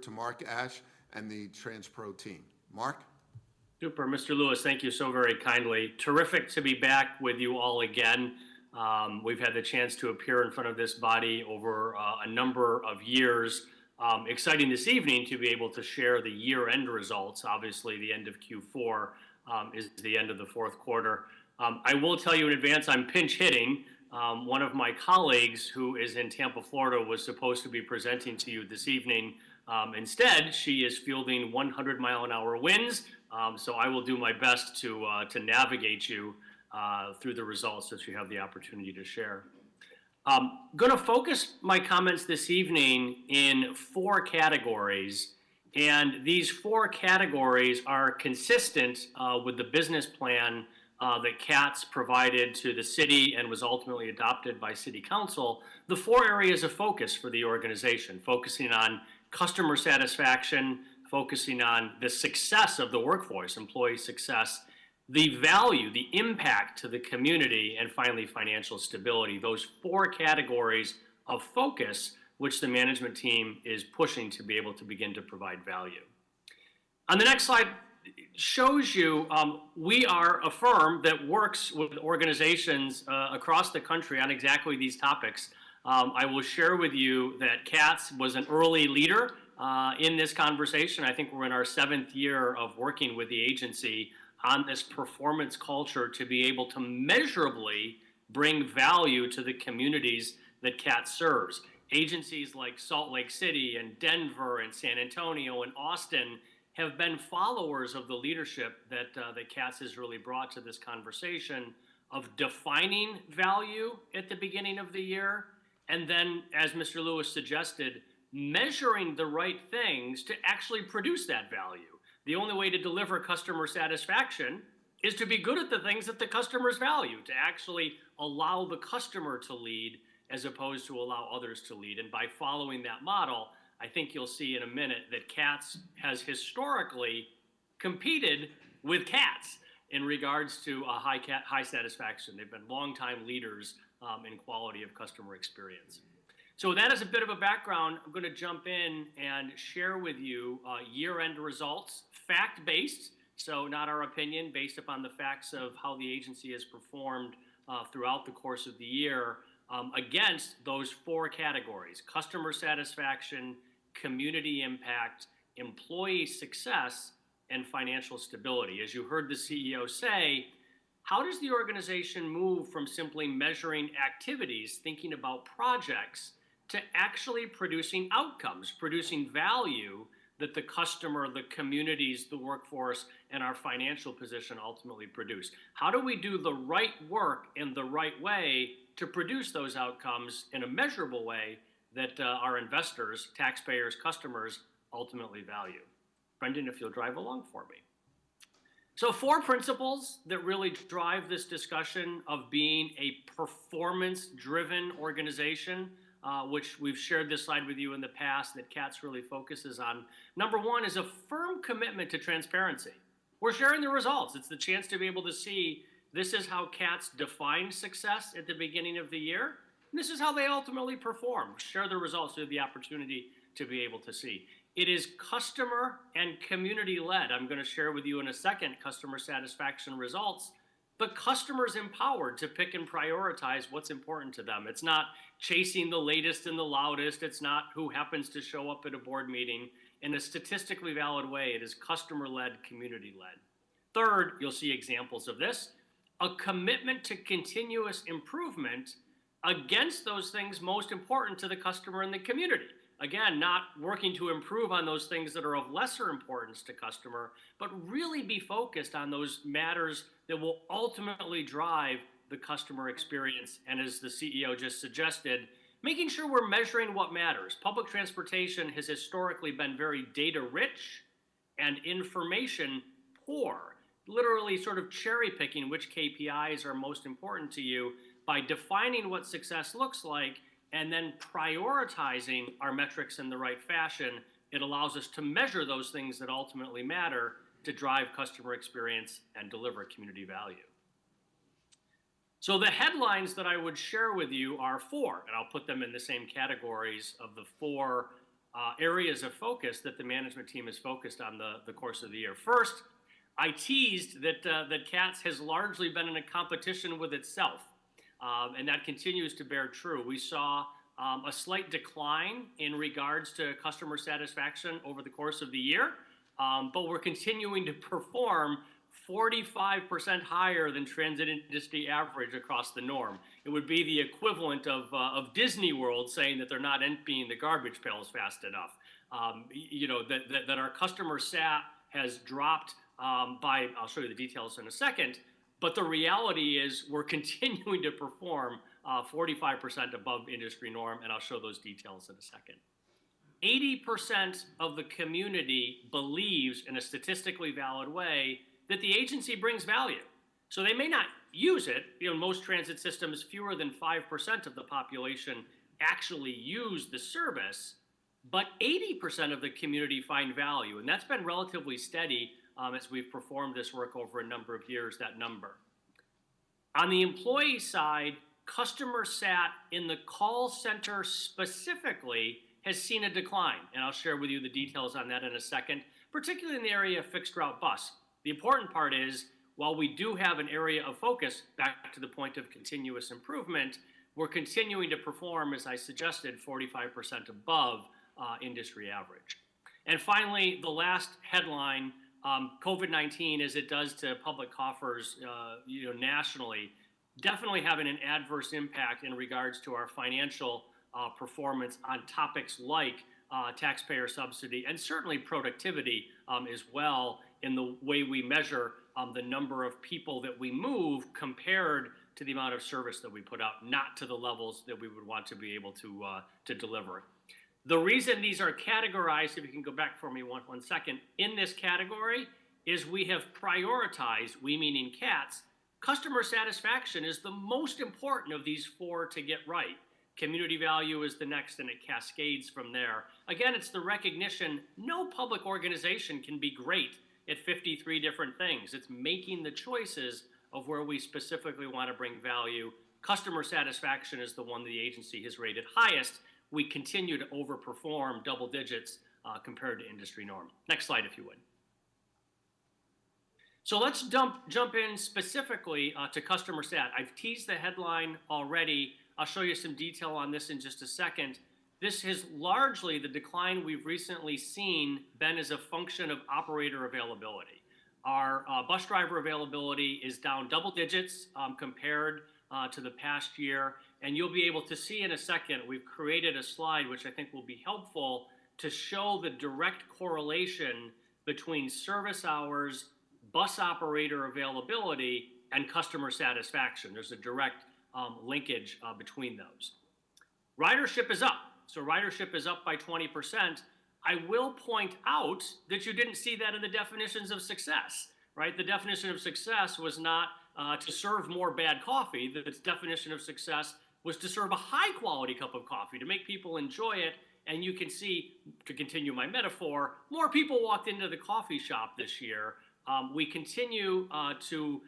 to Mark Ash and the TransPro team. Mark? Super. Mr. Lewis, thank you so very kindly. Terrific to be back with you all again. We've had the chance to appear in front of this body over a number of years. Exciting this evening to be able to share the year-end results. Obviously, the end of Q4 is the end of the fourth quarter. I will tell you in advance, I'm pinch hitting. One of my colleagues who is in Tampa, Florida, was supposed to be presenting to you this evening. Instead, she is fielding 100-mile-an-hour winds, so I will do my best to navigate you through the results that you have the opportunity to share. Going to focus my comments this evening in four categories, and these four categories are consistent with the business plan that CATS provided to the city and was ultimately adopted by City Council. The four areas of focus for the organization, focusing on customer satisfaction, focusing on the success of the workforce, employee success, the value, the impact to the community, and finally, financial stability. Those four categories of focus which the management team is pushing to be able to begin to provide value. On the next slide shows you we are a firm that works with organizations across the country on exactly these topics. I will share with you that CATS was an early leader in this conversation. I think we're in our 7th year of working with the agency on this performance culture to be able to measurably bring value to the communities that CATS serves. Agencies like Salt Lake City and Denver and San Antonio and Austin have been followers of the leadership that CATS has really brought to this conversation of defining value at the beginning of the year, and then, as Mr. Lewis suggested, measuring the right things to actually produce that value. The only way to deliver customer satisfaction is to be good at the things that the customers value, to actually allow the customer to lead as opposed to allow others to lead. And by following that model, I think you'll see in a minute that CATS has historically competed with CATS in regards to high satisfaction. They've been longtime leaders in quality of customer experience. So that is a bit of a background. I'm going to jump in and share with you year-end results, fact-based, so not our opinion, based upon the facts of how the agency has performed throughout the course of the year against those four categories: customer satisfaction, community impact, employee success, and financial stability. As you heard the CEO say, how does the organization move from simply measuring activities, thinking about projects, to actually producing outcomes, producing value that the customer, the communities, the workforce, and our financial position ultimately produce? How do we do the right work in the right way to produce those outcomes in a measurable way that our investors, taxpayers, customers ultimately value? Brendan, if you'll drive along for me. So 4 principles that really drive this discussion of being a performance-driven organization, which we've shared this slide with you in the past that CATS really focuses on. Number 1 is a firm commitment to transparency. We're sharing the results. It's the chance to be able to see this is how CATS defined success at the beginning of the year, and this is how they ultimately perform. Share the results so you have the opportunity to be able to see. It is customer and community-led. I'm going to share with you in a second customer satisfaction results, but customers empowered to pick and prioritize what's important to them. It's not chasing the latest and the loudest. It's not who happens to show up at a board meeting. In a statistically valid way, it is customer-led, community-led. Third, you'll see examples of this, a commitment to continuous improvement against those things most important to the customer and the community. Again, not working to improve on those things that are of lesser importance to customer, but really be focused on those matters that will ultimately drive the customer experience. And as the CEO just suggested, making sure we're measuring what matters. Public transportation has historically been very data rich and information poor, literally sort of cherry picking which KPIs are most important to you by defining what success looks like and then prioritizing our metrics in the right fashion. It allows us to measure those things that ultimately matter to drive customer experience and deliver community value. So the headlines that I would share with you are 4, and I'll put them in the same categories of the 4 areas of focus that the management team has focused on the course of the year. First, I teased that CATS has largely been in a competition with itself, and that continues to bear true. We saw a slight decline in regards to customer satisfaction over the course of the year, but we're continuing to perform 45% higher than transit industry average across the norm. It would be the equivalent of Disney World saying that they're not emptying the garbage pails fast enough. That our customer sat has dropped by, I'll show you the details in a second, but the reality is we're continuing to perform 45% above industry norm, and I'll show those details in a second. 80% of the community believes in a statistically valid way that the agency brings value. So they may not use it. In most transit systems, fewer than 5% of the population actually use the service, but 80% of the community find value. And that's been relatively steady as we've performed this work over a number of years, that number. On the employee side, customer sat in the call center specifically has seen a decline. And I'll share with you the details on that in a second, particularly in the area of fixed route bus. The important part is, while we do have an area of focus, back to the point of continuous improvement, we're continuing to perform, as I suggested, 45% above industry average. And finally, the last headline, COVID-19, as it does to public coffers nationally, definitely having an adverse impact in regards to our financial performance on topics like taxpayer subsidy and certainly productivity as well in the way we measure the number of people that we move compared to the amount of service that we put out, not to the levels that we would want to be able to deliver. The reason these are categorized, if you can go back for me one second, in this category is we have prioritized, we meaning CATS, customer satisfaction is the most important of these four to get right. Community value is the next, and it cascades from there. Again, it's the recognition no public organization can be great at 53 different things. It's making the choices of where we specifically want to bring value. Customer satisfaction is the one the agency has rated highest. We continue to overperform double digits compared to industry norm. Next slide, if you would. So let's jump in specifically to customer sat. I've teased the headline already. I'll show you some detail on this in just a second. This has largely, the decline we've recently seen, been as a function of operator availability. Our bus driver availability is down double digits compared to the past year. And you'll be able to see in a second, we've created a slide which I think will be helpful to show the direct correlation between service hours, bus operator availability, and customer satisfaction. There's a direct linkage between those. Ridership is up. So ridership is up by 20%. I will point out that you didn't see that in the definitions of success, right? The definition of success was not to serve more bad coffee. The definition of success was to serve a high quality cup of coffee, to make people enjoy it. And you can see, to continue my metaphor, more people walked into the coffee shop this year. We continue to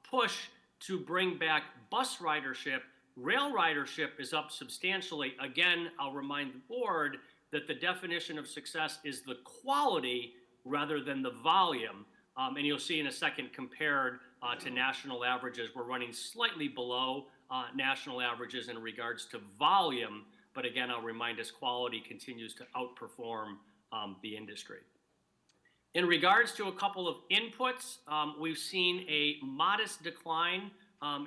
push to bring back bus ridership. Rail ridership is up substantially. Again, I'll remind the board that the definition of success is the quality rather than the volume. And you'll see in a second compared to national averages, we're running slightly below national averages in regards to volume. But again, I'll remind us quality continues to outperform the industry. In regards to a couple of inputs, we've seen a modest decline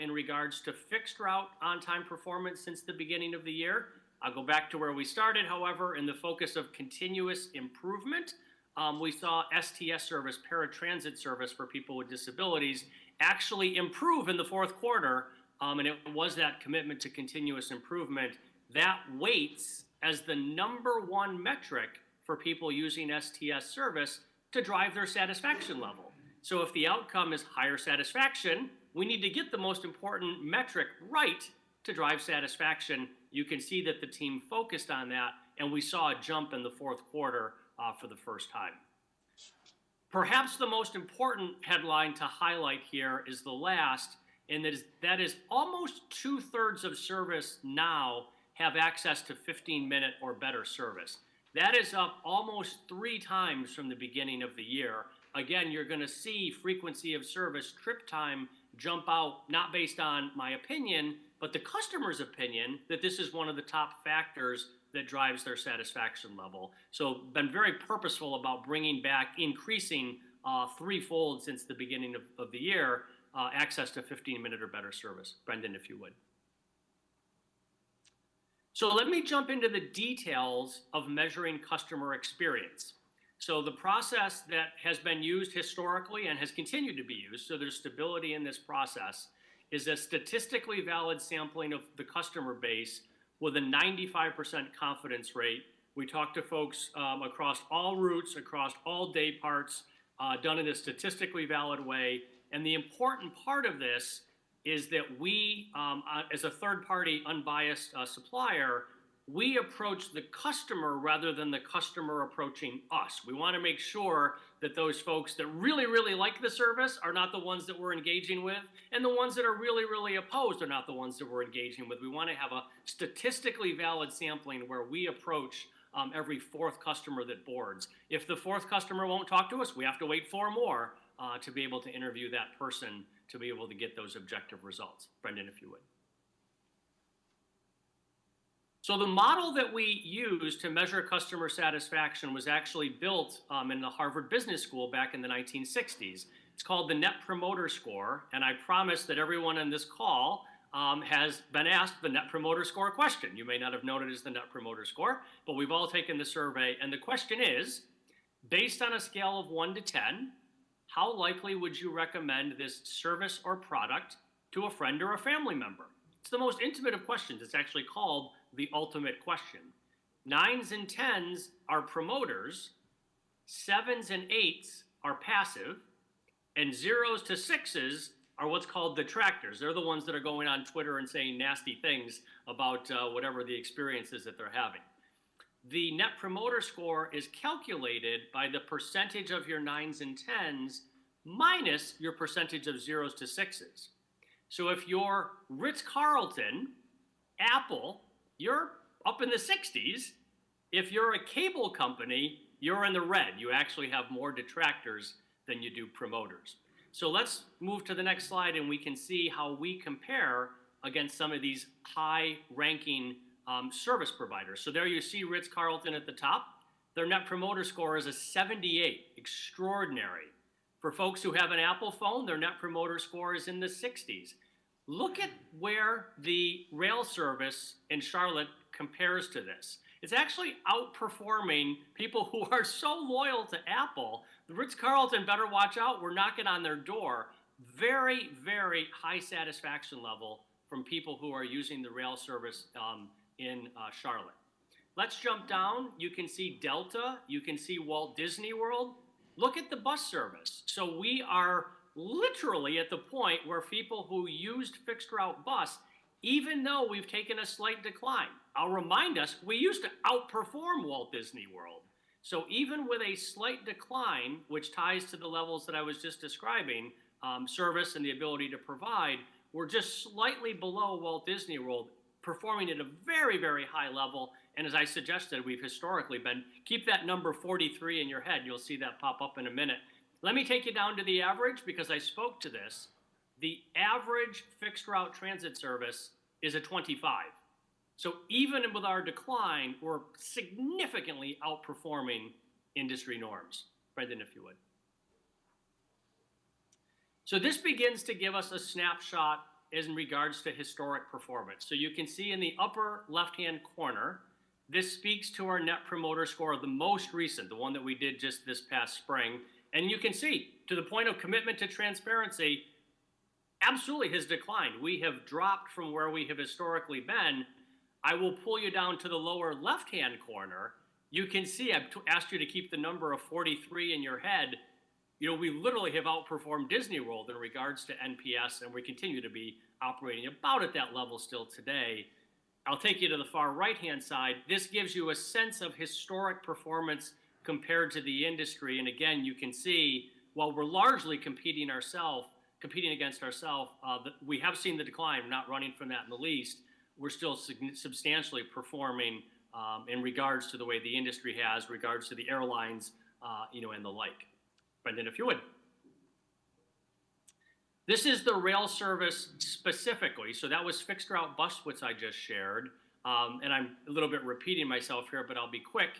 in regards to fixed route on-time performance since the beginning of the year. I'll go back to where we started, however, in the focus of continuous improvement. We saw STS service, paratransit service for people with disabilities, actually improve in the fourth quarter, and it was that commitment to continuous improvement that weights as the #1 metric for people using STS service to drive their satisfaction level. So if the outcome is higher satisfaction, we need to get the most important metric right to drive satisfaction. You can see that the team focused on that, and we saw a jump in the fourth quarter for the first time. Perhaps the most important headline to highlight here is the last, and that is almost 2/3 of service now have access to 15-minute or better service. That is up almost 3 times from the beginning of the year. Again, you're going to see frequency of service, trip time jump out, not based on my opinion, but the customer's opinion that this is one of the top factors that drives their satisfaction level. So been very purposeful about bringing back, increasing threefold since the beginning of the year, access to 15-minute or better service. Brendan, if you would. So let me jump into the details of measuring customer experience. So the process that has been used historically and has continued to be used, so there's stability in this process, is a statistically valid sampling of the customer base with a 95% confidence rate. We talk to folks across all routes, across all day parts, done in a statistically valid way. And the important part of this is that we, as a third-party unbiased supplier, we approach the customer rather than the customer approaching us. We want to make sure that those folks that really, really like the service are not the ones that we're engaging with, and the ones that are really, really opposed are not the ones that we're engaging with. We want to have a statistically valid sampling where we approach every 4th customer that boards. If the 4th customer won't talk to us, we have to wait 4 more to be able to interview that person to be able to get those objective results. Brendan, if you would. So the model that we used to measure customer satisfaction was actually built in the Harvard Business School back in the 1960s. It's called the Net Promoter Score, and I promise that everyone on this call has been asked the Net Promoter Score question. You may not have known it as the Net Promoter Score, but we've all taken the survey, and the question is, based on a scale of 1 to 10, how likely would you recommend this service or product to a friend or a family member? It's the most intimate of questions. It's actually called the ultimate question. 9s and 10s are promoters, 7s and 8s are passive, and 0s to 6s are what's called detractors. They're the ones that are going on Twitter and saying nasty things about whatever the experience is that they're having. The Net Promoter Score is calculated by the percentage of your 9s and 10s minus your percentage of 0s to 6s. So if you're Ritz-Carlton, Apple, you're up in the 60s. If you're a cable company, you're in the red. You actually have more detractors than you do promoters. So let's move to the next slide and we can see how we compare against some of these high-ranking service providers. So there you see Ritz-Carlton at the top. Their Net Promoter Score is a 78, extraordinary. For folks who have an Apple phone, their Net Promoter Score is in the 60s. Look at where the rail service in Charlotte compares to this. It's actually outperforming people who are so loyal to Apple. The Ritz-Carlton better watch out. We're knocking on their door. Very, very high satisfaction level from people who are using the rail service in Charlotte. Let's jump down. You can see Delta. You can see Walt Disney World. Look at the bus service. So we are literally at the point where people who used fixed route bus, even though we've taken a slight decline, I'll remind us, we used to outperform Walt Disney World. So even with a slight decline, which ties to the levels that I was just describing, service and the ability to provide, we're just slightly below Walt Disney World, performing at a very, very high level. And as I suggested, we've historically been, keep that number 43 in your head. You'll see that pop up in a minute. Let me take you down to the average because I spoke to this. The average fixed route transit service is a 25. So even with our decline, we're significantly outperforming industry norms. Brendan, if you would. So this begins to give us a snapshot in regards to historic performance. So you can see in the upper left-hand corner, this speaks to our Net Promoter Score, the most recent, the one that we did just this past spring. And you can see, to the point of commitment to transparency, absolutely has declined. We have dropped from where we have historically been. I will pull you down to the lower left-hand corner. You can see, I've asked you to keep the number of 43 in your head. You know, we literally have outperformed Disney World in regards to NPS, and we continue to be operating about at that level still today. I'll take you to the far right-hand side. This gives you a sense of historic performance compared to the industry. And again, you can see, while we're largely competing against ourselves, we have seen the decline. We're not running from that in the least. We're still substantially performing in regards to the way the industry has, regards to the airlines, and the like. Brendan, if you would. This is the rail service specifically. So that was fixed route bus, which I just shared. And I'm a little bit repeating myself here, but I'll be quick.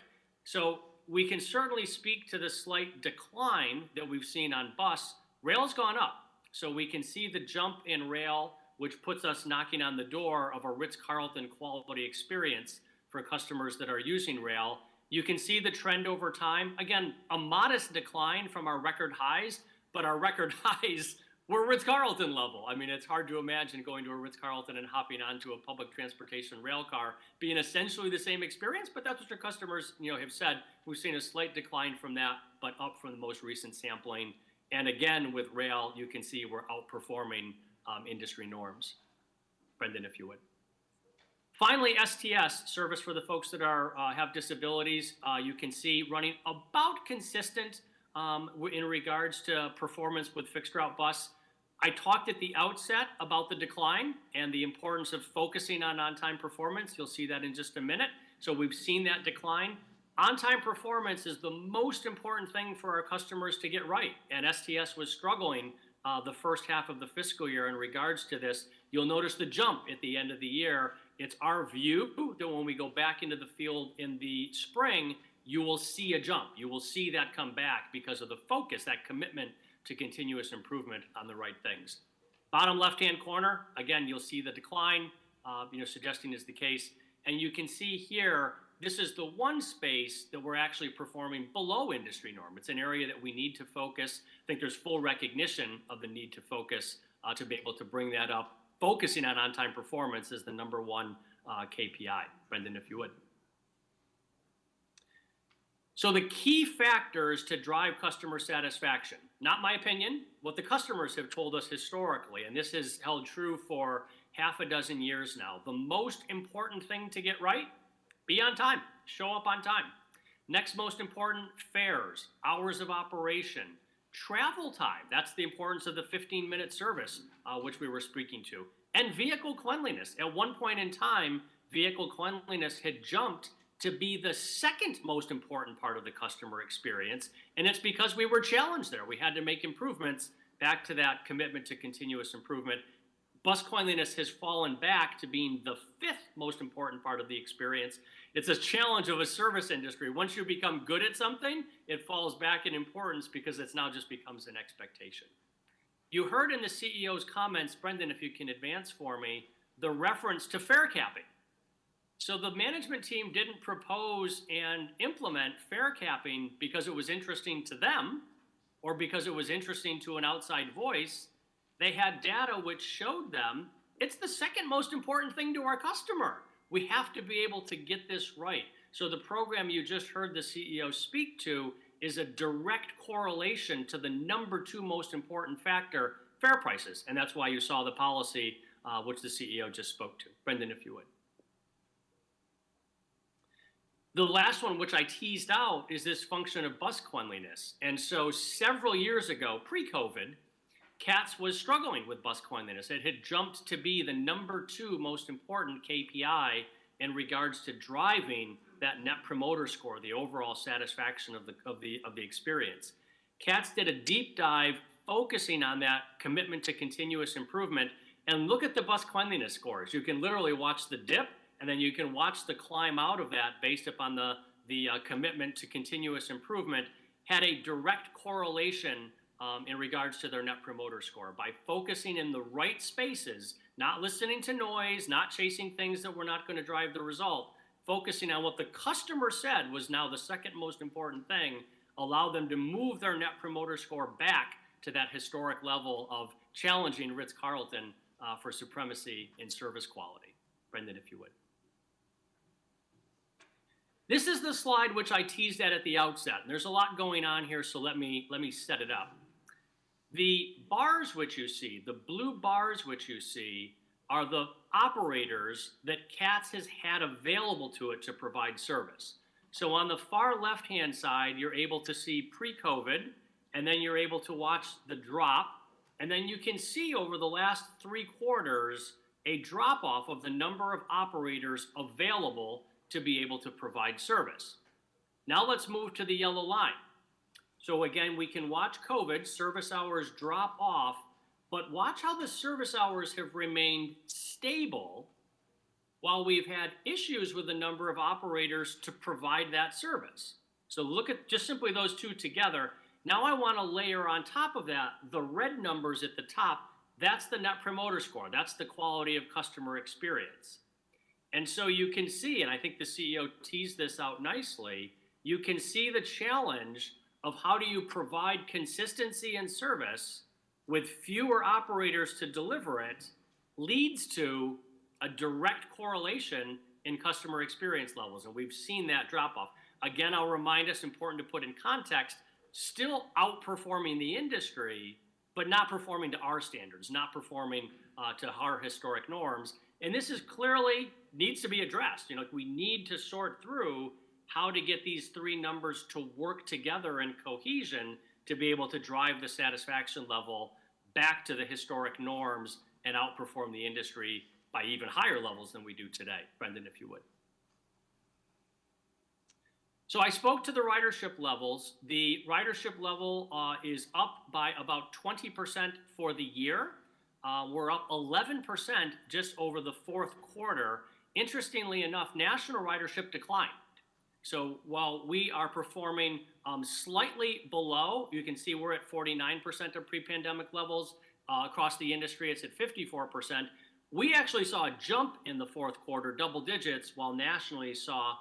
So we can certainly speak to the slight decline that we've seen on bus. Rail's gone up. So we can see the jump in rail, which puts us knocking on the door of a Ritz-Carlton quality experience for customers that are using rail. You can see the trend over time. Again, a modest decline from our record highs, but our record highs were Ritz-Carlton level. I mean, it's hard to imagine going to a Ritz-Carlton and hopping onto a public transportation rail car being essentially the same experience, but that's what your customers have said. We've seen a slight decline from that, but up from the most recent sampling. And again, with rail, you can see we're outperforming industry norms. Brendan, if you would. Finally, STS, service for the folks that have disabilities, you can see running about consistent in regards to performance with fixed route bus. I talked at the outset about the decline and the importance of focusing on on-time performance. You'll see that in just a minute. So we've seen that decline. On-time performance is the most important thing for our customers to get right. And STS was struggling the first half of the fiscal year in regards to this. You'll notice the jump at the end of the year. It's our view that when we go back into the field in the spring, you will see a jump. You will see that come back because of the focus, that commitment to continuous improvement on the right things. Bottom left-hand corner, again, you'll see the decline, suggesting is the case. And you can see here, this is the one space that we're actually performing below industry norm. It's an area that we need to focus. I think there's full recognition of the need to focus to be able to bring that up. Focusing on on-time performance is the number one KPI. Brendan, if you would. So the key factors to drive customer satisfaction, not my opinion, what the customers have told us historically, and this has held true for half a dozen years now. The most important thing to get right, be on time, show up on time. Next most important, fares, hours of operation, travel time. That's the importance of the 15-minute service, which we were speaking to. And vehicle cleanliness. At one point in time, vehicle cleanliness had jumped to be the second most important part of the customer experience. And it's because we were challenged there. We had to make improvements back to that commitment to continuous improvement. Bus cleanliness has fallen back to being the fifth most important part of the experience. It's a challenge of a service industry. Once you become good at something, it falls back in importance because it's now just becomes an expectation. You heard in the CEO's comments, Brendan, if you can advance for me, the reference to fare capping. So the management team didn't propose and implement fare capping because it was interesting to them or because it was interesting to an outside voice. They had data which showed them it's the second most important thing to our customer. We have to be able to get this right. So the program you just heard the CEO speak to is a direct correlation to the number two most important factor, fare prices. And that's why you saw the policy which the CEO just spoke to. Brendan, if you would. The last one, which I teased out, is this function of bus cleanliness. And so several years ago, pre-COVID, CATS was struggling with bus cleanliness. It had jumped to be the number two most important KPI in regards to driving that net promoter score, the overall satisfaction of the experience. CATS did a deep dive focusing on that commitment to continuous improvement. And look at the bus cleanliness scores. You can literally watch the dip, and then you can watch the climb out of that based upon the commitment to continuous improvement, had a direct correlation in regards to their net promoter score. By focusing in the right spaces, not listening to noise, not chasing things that were not going to drive the result, focusing on what the customer said was now the second most important thing, allowed them to move their net promoter score back to that historic level of challenging Ritz-Carlton for supremacy in service quality. Brendan, if you would. This is the slide which I teased at the outset. And there's a lot going on here, so let me set it up. The bars which you see, the blue bars which you see, are the operators that CATS has had available to it to provide service. So on the far left-hand side, you're able to see pre-COVID, and then you're able to watch the drop, and then you can see over the last 3 quarters a drop-off of the number of operators available to be able to provide service. Now let's move to the yellow line. So again, we can watch COVID, service hours drop off, but watch how the service hours have remained stable while we've had issues with the number of operators to provide that service. So look at just simply those two together. Now I want to layer on top of that the red numbers at the top. That's the Net Promoter Score. That's the quality of customer experience. And so you can see, and I think the CEO teased this out nicely, you can see the challenge of how do you provide consistency and service with fewer operators to deliver it leads to a direct correlation in customer experience levels. And we've seen that drop off. Again, I'll remind us, important to put in context, still outperforming the industry, but not performing to our standards, not performing to our historic norms. And this is clearly needs to be addressed. We need to sort through how to get these three numbers to work together in cohesion to be able to drive the satisfaction level back to the historic norms and outperform the industry by even higher levels than we do today. Brendan, if you would. So I spoke to the ridership levels. The ridership level is up by about 20% for the year. We're up 11% just over the fourth quarter. Interestingly enough, national ridership declined. So while we are performing slightly below, you can see we're at 49% of pre-pandemic levels. Across the industry, it's at 54%. We actually saw a jump in the fourth quarter, double digits, while nationally saw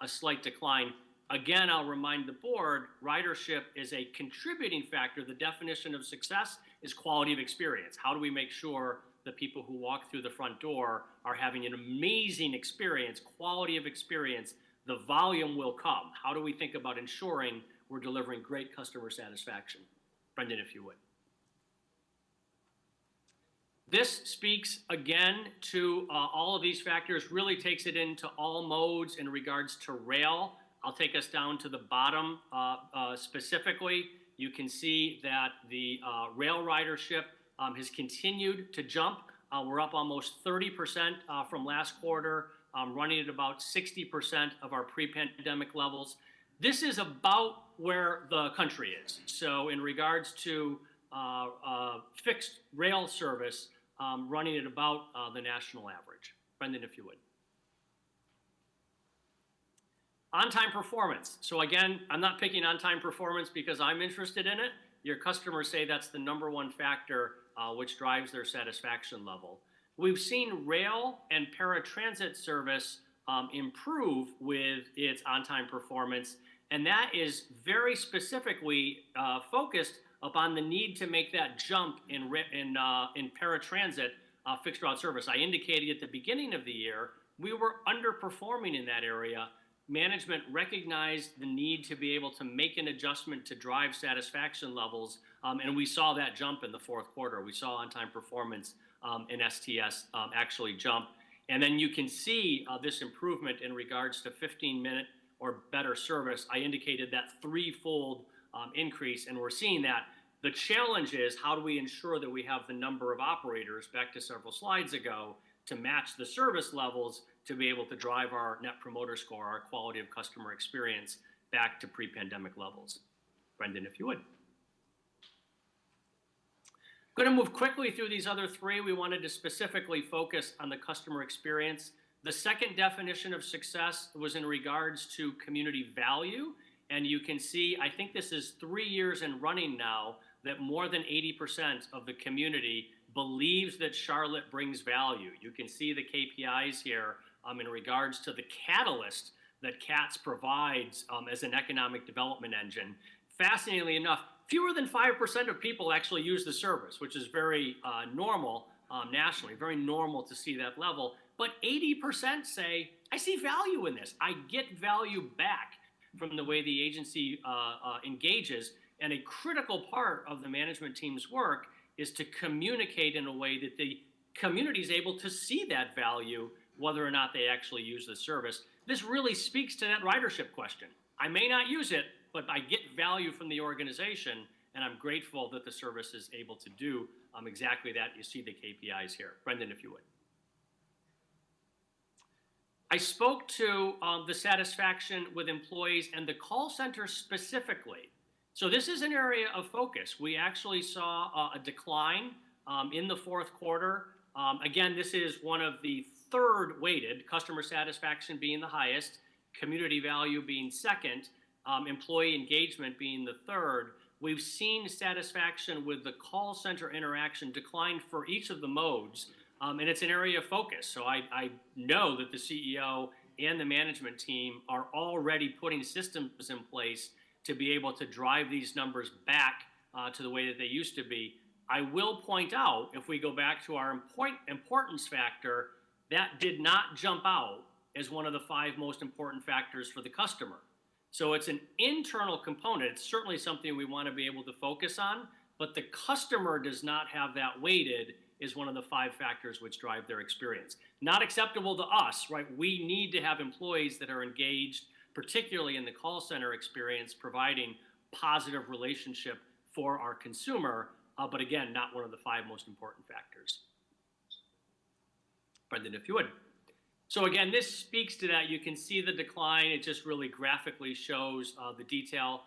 a slight decline. Again, I'll remind the board, ridership is a contributing factor. The definition of success is quality of experience. How do we make sure the people who walk through the front door are having an amazing experience, quality of experience? The volume will come. How do we think about ensuring we're delivering great customer satisfaction? Brendan, if you would. This speaks again to all of these factors, really takes it into all modes in regards to rail. I'll take us down to the bottom specifically. You can see that the rail ridership has continued to jump. We're up almost 30% from last quarter, running at about 60% of our pre-pandemic levels. This is about where the country is. So in regards to fixed rail service, running at about the national average. Brendan, if you would. On-time performance. So again, I'm not picking on-time performance because I'm interested in it. Your customers say that's the number one factor which drives their satisfaction level. We've seen rail and paratransit service improve with its on-time performance, and that is very specifically focused upon the need to make that jump in paratransit fixed route service. I indicated at the beginning of the year, we were underperforming in that area. Management recognized the need to be able to make an adjustment to drive satisfaction levels, and we saw that jump in the fourth quarter. We saw on-time performance in STS actually jump. And then you can see this improvement in regards to 15-minute or better service. I indicated that threefold increase, and we're seeing that. The challenge is how do we ensure that we have the number of operators, back to several slides ago, to match the service levels to be able to drive our Net Promoter Score, our quality of customer experience, back to pre-pandemic levels. Brendan, if you would. I'm going to move quickly through these other three. We wanted to specifically focus on the customer experience. The second definition of success was in regards to community value. And you can see, I think this is 3 years in running now, that more than 80% of the community believes that Charlotte brings value. You can see the KPIs here in regards to the catalyst that CATS provides as an economic development engine. Fascinatingly enough, fewer than 5% of people actually use the service, which is very normal nationally, very normal to see that level. But 80% say, I see value in this. I get value back from the way the agency engages. And a critical part of the management team's work is to communicate in a way that the community is able to see that value, whether or not they actually use the service. This really speaks to that ridership question. I may not use it, but I get value from the organization, and I'm grateful that the service is able to do exactly that. You see the KPIs here. Brendan, if you would. I spoke to the satisfaction with employees and the call center specifically. So this is an area of focus. We actually saw a decline in the fourth quarter. Again, this is one of the third weighted, customer satisfaction being the highest, community value being second, employee engagement being the third. We've seen satisfaction with the call center interaction decline for each of the modes, and it's an area of focus. So I know that the CEO and the management team are already putting systems in place to be able to drive these numbers back to the way that they used to be. I will point out, if we go back to our importance factor, that did not jump out as one of the 5 most important factors for the customer. So it's an internal component. It's certainly something we want to be able to focus on, but the customer does not have that weighted as one of the 5 factors which drive their experience. Not acceptable to us, right? We need to have employees that are engaged, particularly in the call center experience, providing positive relationship for our consumer, but again, not one of the 5 most important factors. Brendan, if you would. So again, this speaks to that. You can see the decline. It just really graphically shows the detail.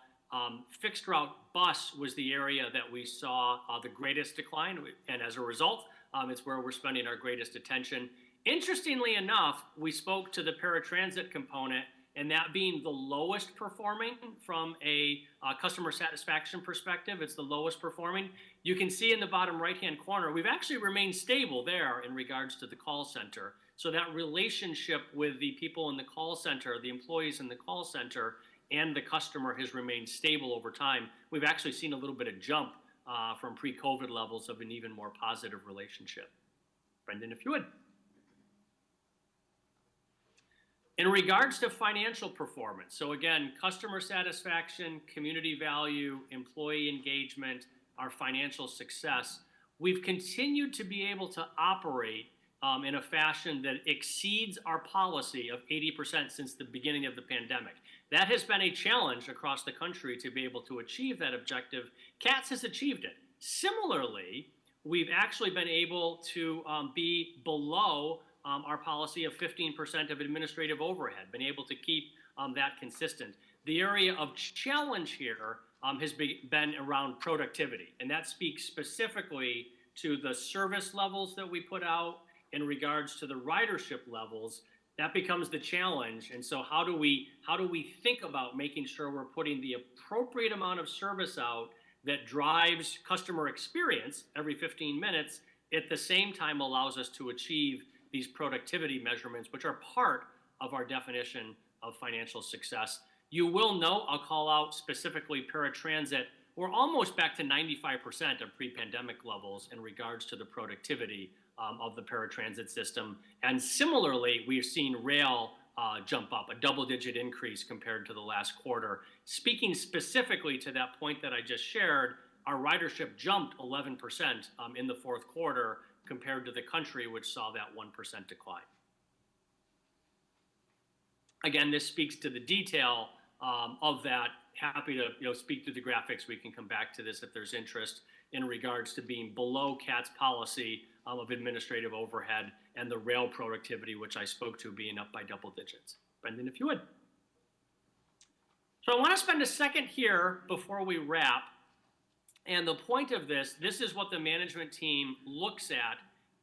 Fixed route bus was the area that we saw the greatest decline, and as a result, it's where we're spending our greatest attention. Interestingly enough, we spoke to the paratransit component, and that being the lowest performing from a customer satisfaction perspective. It's the lowest performing. You can see in the bottom right-hand corner, we've actually remained stable there in regards to the call center. So that relationship with the people in the call center, the employees in the call center, and the customer has remained stable over time. We've actually seen a little bit of jump from pre-COVID levels of an even more positive relationship. Brendan, if you would. In regards to financial performance, so again, customer satisfaction, community value, employee engagement, our financial success, we've continued to be able to operate in a fashion that exceeds our policy of 80% since the beginning of the pandemic. That has been a challenge across the country to be able to achieve that objective. CATS has achieved it. Similarly, we've actually been able to be below our policy of 15% of administrative overhead, been able to keep that consistent. The area of challenge here has been around productivity, and that speaks specifically to the service levels that we put out in regards to the ridership levels. That becomes the challenge. And so how do we think about making sure we're putting the appropriate amount of service out that drives customer experience every 15 minutes, at the same time allows us to achieve these productivity measurements, which are part of our definition of financial success. You will note, I'll call out specifically paratransit, we're almost back to 95% of pre-pandemic levels in regards to the productivity of the paratransit system. And similarly, we've seen rail jump up, a double-digit increase compared to the last quarter. Speaking specifically to that point that I just shared, our ridership jumped 11% in the fourth quarter compared to the country, which saw that 1% decline. Again, this speaks to the detail of that. Happy to speak through the graphics. We can come back to this if there's interest in regards to being below CAT's policy of administrative overhead and the rail productivity, which I spoke to, being up by double digits. Brendan, if you would. So I want to spend a second here before we wrap. And the point of this is what the management team looks at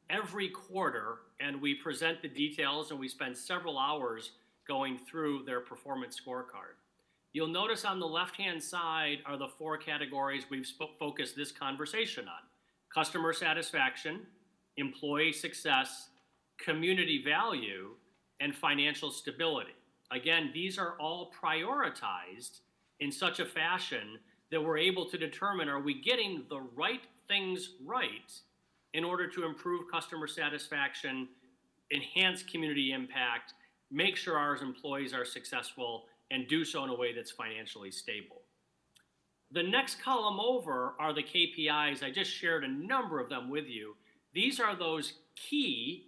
every quarter, and we present the details, and we spend several hours going through their performance scorecard. You'll notice on the left-hand side are the 4 categories we've focused this conversation on: customer satisfaction, employee success, community value, and financial stability. Again, these are all prioritized in such a fashion that we're able to determine, are we getting the right things right in order to improve customer satisfaction, enhance community impact, make sure our employees are successful, and do so in a way that's financially stable. The next column over are the KPIs. I just shared a number of them with you. These are those key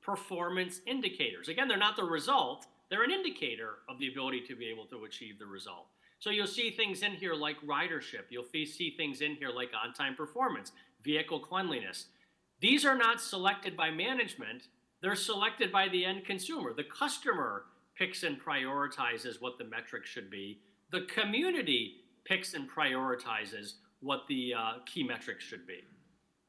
performance indicators. Again, they're not the result. They're an indicator of the ability to be able to achieve the result. So you'll see things in here like ridership. You'll see things in here like on-time performance, vehicle cleanliness. These are not selected by management. They're selected by the end consumer. The customer picks and prioritizes what the metrics should be. The community picks and prioritizes what the key metrics should be.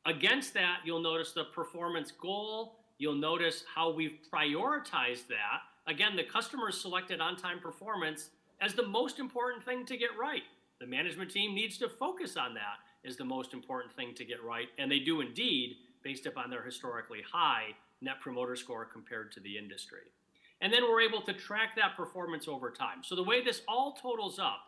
Against that, you'll notice the performance goal. You'll notice how we've prioritized that. Again, the customer is selected on-time performance as the most important thing to get right. The management team needs to focus on that as the most important thing to get right, and they do indeed, based upon their historically high Net Promoter Score compared to the industry. And then we're able to track that performance over time. So the way this all totals up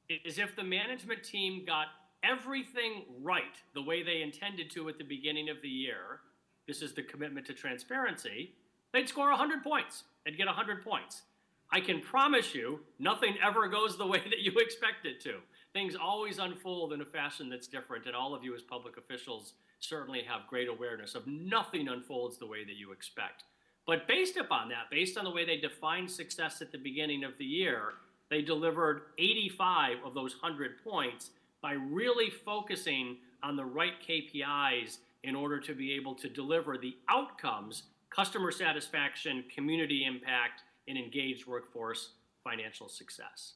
is if the management team got everything right the way they intended to at the beginning of the year, this is the commitment to transparency, they'd score 100 points. They'd get 100 points. I can promise you, nothing ever goes the way that you expect it to. Things always unfold in a fashion that's different, and all of you as public officials certainly have great awareness of nothing unfolds the way that you expect. But based upon that, based on the way they defined success at the beginning of the year, they delivered 85 of those 100 points by really focusing on the right KPIs in order to be able to deliver the outcomes, customer satisfaction, community impact, and engaged workforce financial success.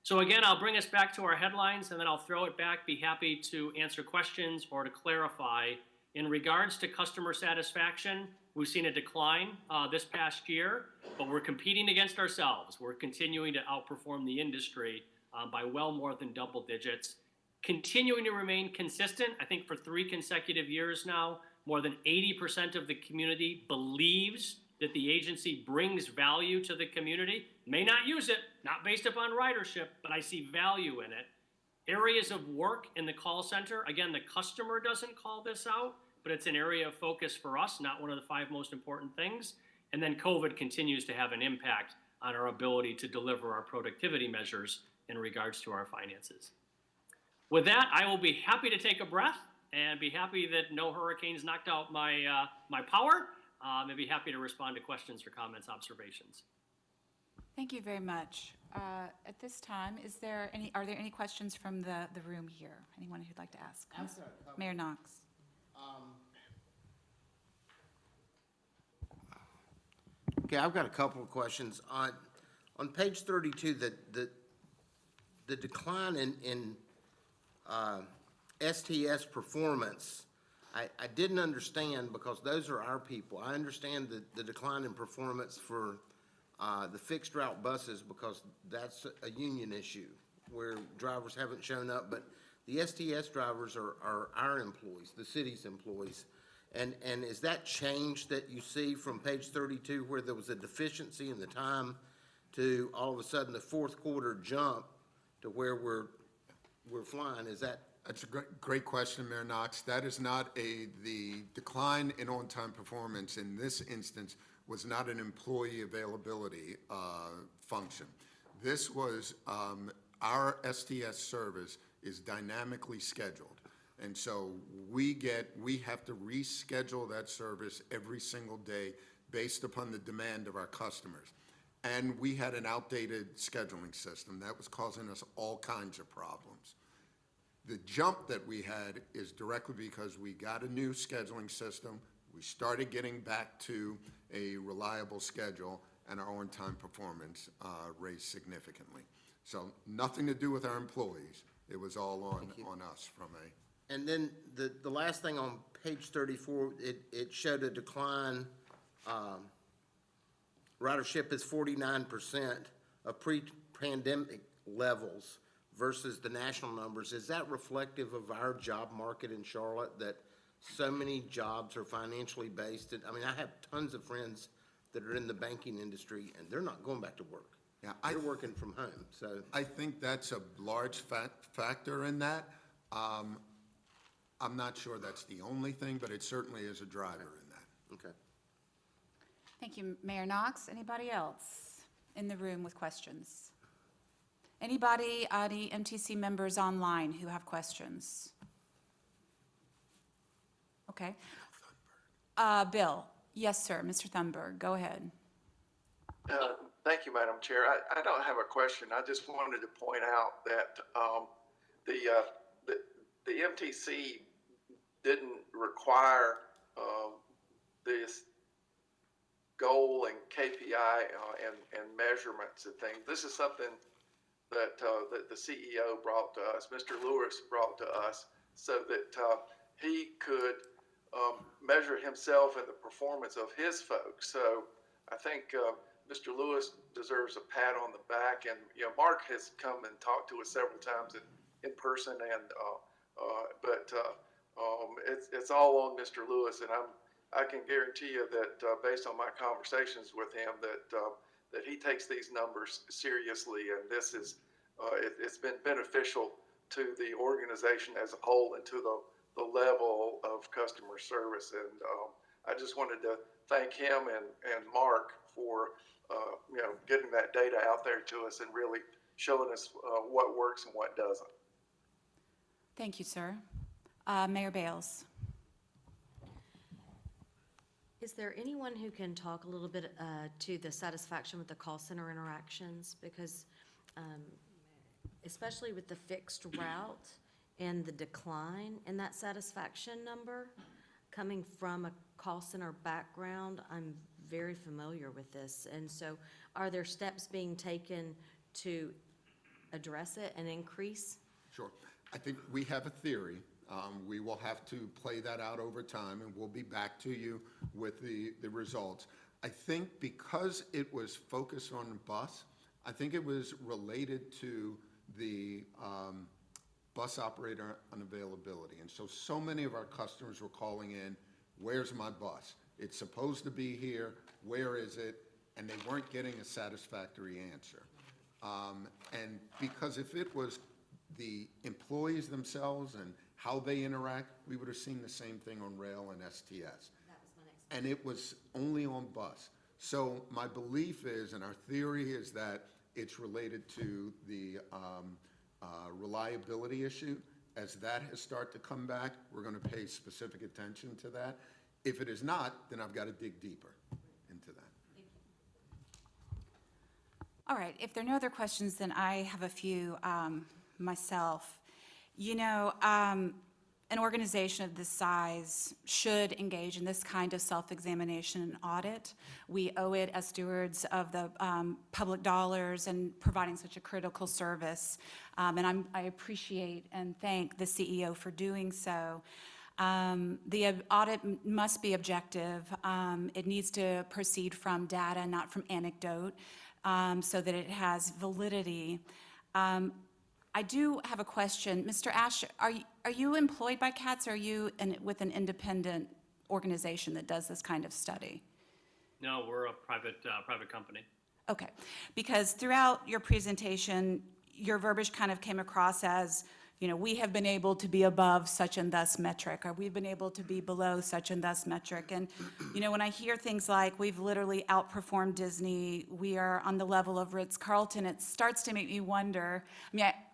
So again, I'll bring us back to our headlines, and then I'll throw it back, be happy to answer questions or to clarify. In regards to customer satisfaction, we've seen a decline this past year, but we're competing against ourselves. We're continuing to outperform the industry by well more than double digits, continuing to remain consistent. I think for 3 consecutive years now, more than 80% of the community believes that the agency brings value to the community. May not use it, not based upon ridership, but I see value in it. Areas of work in the call center, again, the customer doesn't call this out, but it's an area of focus for us, not one of the 5 most important things. And then COVID continues to have an impact on our ability to deliver our productivity measures in regards to our finances. With that, I will be happy to take a breath and be happy that no hurricanes knocked out my, my power. And be happy to respond to questions or comments, observations. Thank you very much. At this time, are there any questions from the room here? Anyone who'd like to ask? Mayor Knox. Okay, I've got a couple of questions. On page 32, the decline in STS performance, I didn't understand, because those are our people. I understand the decline in performance for the fixed route buses, because that's a union issue where drivers haven't shown up, but the STS drivers are our employees, the city's employees. And is that change that you see from page 32, where there was a deficiency in the time, to all of a sudden the fourth quarter jump to where we're flying? Is that? That's a great question, Mayor Knox. That is not the decline in on-time performance in this instance was not an employee availability function. This was our STS service is dynamically scheduled. And so we have to reschedule that service every single day based upon the demand of our customers. And we had an outdated scheduling system that was causing us all kinds of problems. The jump that we had is directly because we got a new scheduling system. We started getting back to a reliable schedule, and our on-time performance raised significantly. So nothing to do with our employees. It was all on us from a. And then the last thing on page 34, it showed a decline. Ridership is 49% of pre-pandemic levels versus the national numbers. Is that reflective of our job market in Charlotte, that so many jobs are financially based? I mean, I have tons of friends that are in the banking industry, and they're not going back to work. Yeah, they're working from home. So I think that's a large factor in that. I'm not sure that's the only thing, but it certainly is a driver in that. Okay. Thank you, Mayor Knox. Anybody else in the room with questions? Anybody, any MTC members online who have questions? Okay. Bill. Yes, sir. Mr. Thunberg, go ahead. Thank you, Madam Chair. I don't have a question. I just wanted to point out that the MTC didn't require goal and KPI and measurements and things. This is something that the CEO brought to us, Mr. Lewis brought to us, so that he could measure himself and the performance of his folks. So I think Mr. Lewis deserves a pat on the back, and Mark has come and talked to us several times in person, and but it's all on Mr. Lewis, and I can guarantee you that based on my conversations with him that he takes these numbers seriously, and this is it's been beneficial to the organization as a whole and to the level of customer service. And I just wanted to thank him and Mark for getting that data out there to us and really showing us what works and what doesn't. Thank you, sir. Mayor Bales. Is there anyone who can talk a little bit to the satisfaction with the call center interactions? Because especially with the fixed route and the decline in that satisfaction number, coming from a call center background, I'm very familiar with this. And so are there steps being taken to address it and increase? Sure. I think we have a theory. We will have to play that out over time, and we'll be back to you with the results. I think because it was focused on bus, I think it was related to the bus operator unavailability. And so many of our customers were calling in, where's my bus? It's supposed to be here, where is it? And they weren't getting a satisfactory answer. And because if it was the employees themselves and how they interact, we would have seen the same thing on rail and STS. That was my next. And it was only on bus. So my belief is, and our theory is, that it's related to the reliability issue. As that has started to come back, we're going to pay specific attention to that. If it is not, then I've got to dig deeper into that. All right, if there are no other questions, then I have a few myself. An organization of this size should engage in this kind of self-examination and audit. We owe it as stewards of the public dollars and providing such a critical service. And I appreciate and thank the CEO for doing so. The audit must be objective. It needs to proceed from data, not from anecdote, so that it has validity. I do have a question. Mr. Ash, are you employed by CATS, or are you with an independent organization that does this kind of study? No, we're a private company. Okay, because throughout your presentation, your verbiage kind of came across as, we have been able to be above such and thus metric, or we've been able to be below such and thus metric. And, when I hear things like we've literally outperformed Disney, we are on the level of Ritz-Carlton, it starts to make me wonder.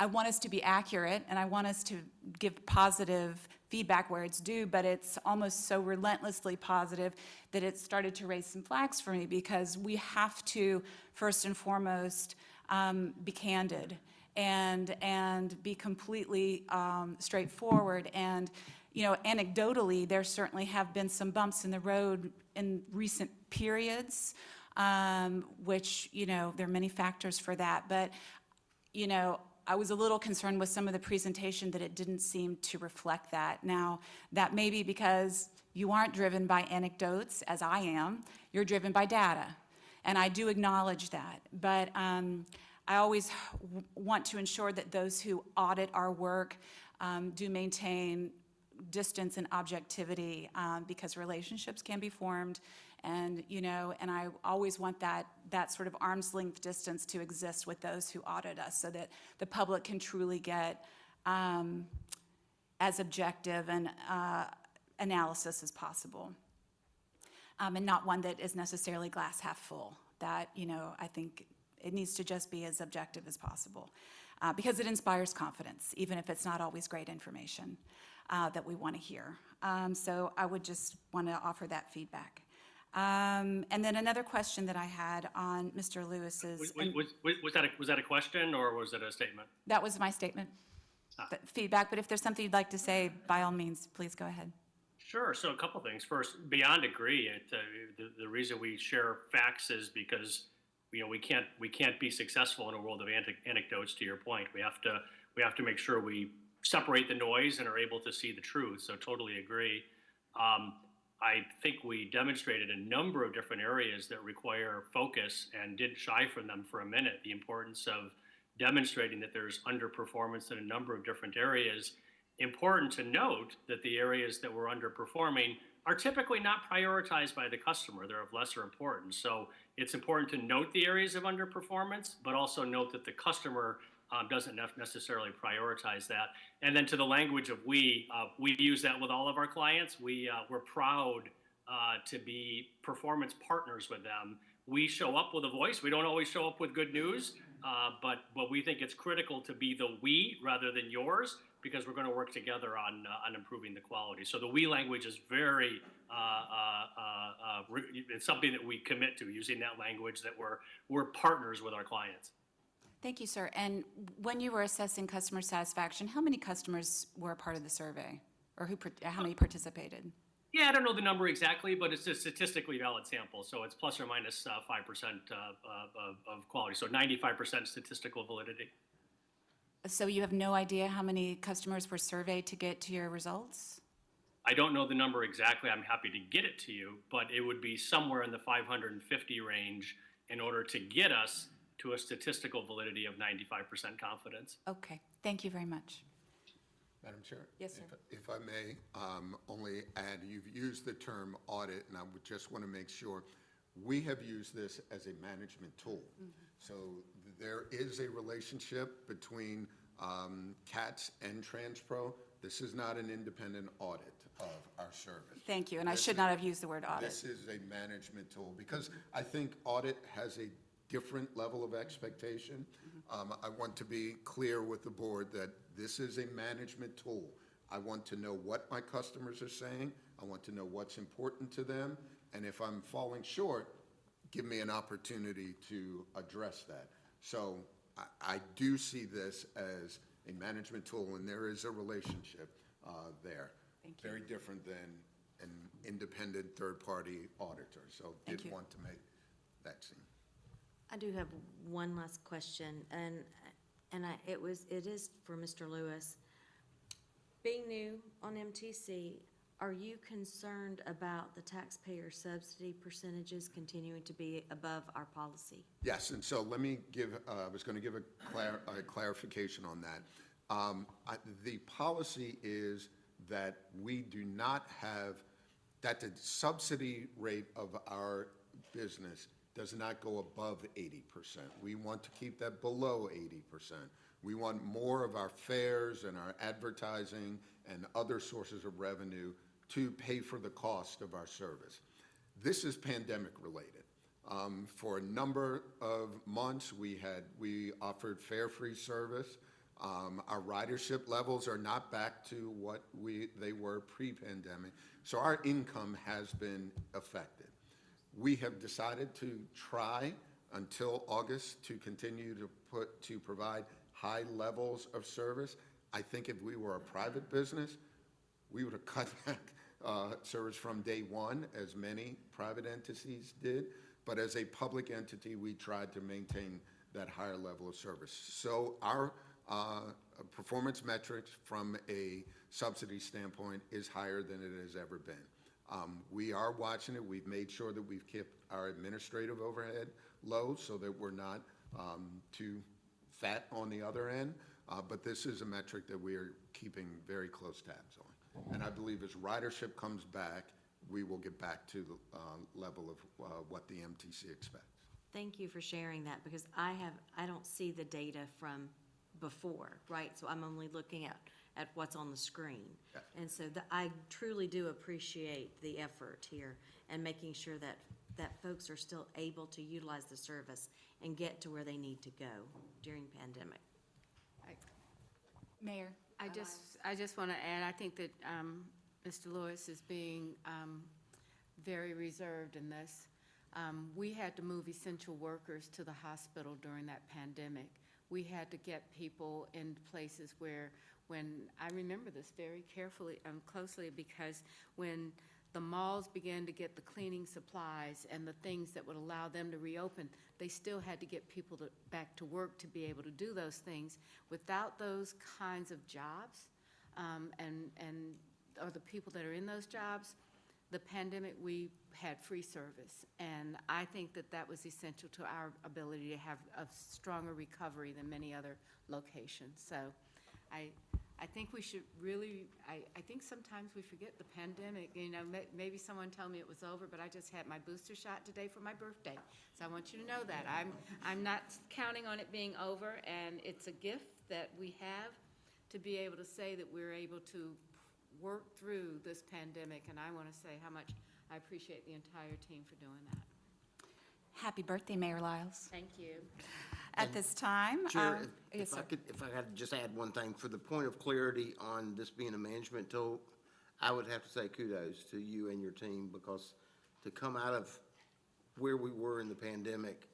I want us to be accurate, and I want us to give positive feedback where it's due, but it's almost so relentlessly positive that it started to raise some flags for me, because we have to, first and foremost, be candid and be completely straightforward. And, anecdotally, there certainly have been some bumps in the road in recent periods, which, there are many factors for that. But, I was a little concerned with some of the presentation that it didn't seem to reflect that. Now, that may be because you aren't driven by anecdotes, as I am. You're driven by data. And I do acknowledge that. But I always want to ensure that those who audit our work do maintain distance and objectivity, because relationships can be formed, and and I always want that sort of arm's length distance to exist with those who audit us, so that the public can truly get as objective an analysis as possible, and not one that is necessarily glass half full. That I think it needs to just be as objective as possible, because it inspires confidence, even if it's not always great information that we want to hear. So I would just want to offer that feedback. And then another question that I had on Mr. Lewis's. Was that a question, or was it a statement? That was my statement, feedback. But if there's something you'd like to say, by all means, please go ahead. Sure. So a couple things. First, beyond agree. The reason we share facts is because we can't be successful in a world of anecdotes. To your point, we have to make sure we separate the noise and are able to see the truth. So totally agree. I think we demonstrated a number of different areas that require focus and didn't shy from them for a minute. The importance of demonstrating that there's underperformance in a number of different areas. Important to note that the areas that were underperforming are typically not prioritized by the customer. They're of lesser importance. So it's important to note the areas of underperformance, but also note that the customer doesn't necessarily prioritize that. And then to the language of we use that with all of our clients. We're proud to be performance partners with them. We show up with a voice. We don't always show up with good news, but we think it's critical to be the we rather than yours, because we're going to work together on improving the quality. So the we language is very, it's something that we commit to, using that language, that we're partners with our clients. Thank you, sir. And when you were assessing customer satisfaction, how many customers were a part of the survey? Or how many participated? Yeah, I don't know the number exactly, but it's a statistically valid sample. So it's plus or minus 5% of quality. So 95% statistical validity. So you have no idea how many customers were surveyed to get to your results? I don't know the number exactly. I'm happy to get it to you, but it would be somewhere in the 550 range in order to get us to a statistical validity of 95% confidence. Okay, thank you very much. Madam Chair? Yes, sir. If I may, only add, you've used the term audit, and I would just want to make sure, we have used this as a management tool. So there is a relationship between CATS and TransPro. This is not an independent audit of our service. Thank you, and I should not have used the word audit. This is a management tool, because I think audit has a different level of expectation. I want to be clear with the board that this is a management tool. I want to know what my customers are saying. I want to know what's important to them. And if I'm falling short, give me an opportunity to address that. So I do see this as a management tool, and there is a relationship there. Thank you. Very different than an independent third-party auditor. So Thank did you. want to make that scene. I do have one last question, and it is for Mr. Lewis. Being new on MTC, are you concerned about the taxpayer subsidy percentages continuing to be above our policy? Yes, and so let me give, I was going to give a clarification on that. The policy is that we do not have, that the subsidy rate of our business does not go above 80%. We want to keep that below 80%. We want more of our fares and our advertising and other sources of revenue to pay for the cost of our service. This is pandemic related. For a number of months, we offered fare-free service. Our ridership levels are not back to what they were pre-pandemic, so our income has been affected. We have decided to try until August to continue to provide high levels of service. I think if we were a private business, we would have cut back service from day one, as many private entities did. But as a public entity, we tried to maintain that higher level of service. So our performance metrics from a subsidy standpoint is higher than it has ever been. We are watching it. We've made sure that we've kept our administrative overhead low so that we're not too fat on the other end. But this is a metric that we are keeping very close tabs on. And I believe as ridership comes back, we will get back to the level of what the MTC expects. Thank you for sharing that, because I don't see the data from before, right? So I'm only looking at what's on the screen. Yes. And so I truly do appreciate the effort here and making sure that folks are still able to utilize the service and get to where they need to go during pandemic. Mayor? I just want to add, I think that Mr. Lewis is being very reserved in this. We had to move essential workers to the hospital during that pandemic. We had to get people in places where I remember this very carefully, closely, because when the malls began to get the cleaning supplies and the things that would allow them to reopen, they still had to get people back to work to be able to do those things. Without those kinds of jobs, or the people that are in those jobs, the pandemic, we had free service. And I think that that was essential to our ability to have a stronger recovery than many other locations. So I think we should really, I think sometimes we forget the pandemic. You know, maybe someone told me it was over, but I just had my booster shot today for my birthday. So I want you to know that. I'm not counting on it being over, and it's a gift that we have to be able to say that we're able to work through this pandemic. And I want to say how much I appreciate the entire team for doing that. Happy birthday, Mayor Lyles. Thank you. At this time. Chair, Yes, if I sir. if I could just add one thing, for the point of clarity on this being a management tool, I would have to say kudos to you and your team, because to come out of where we were in the pandemic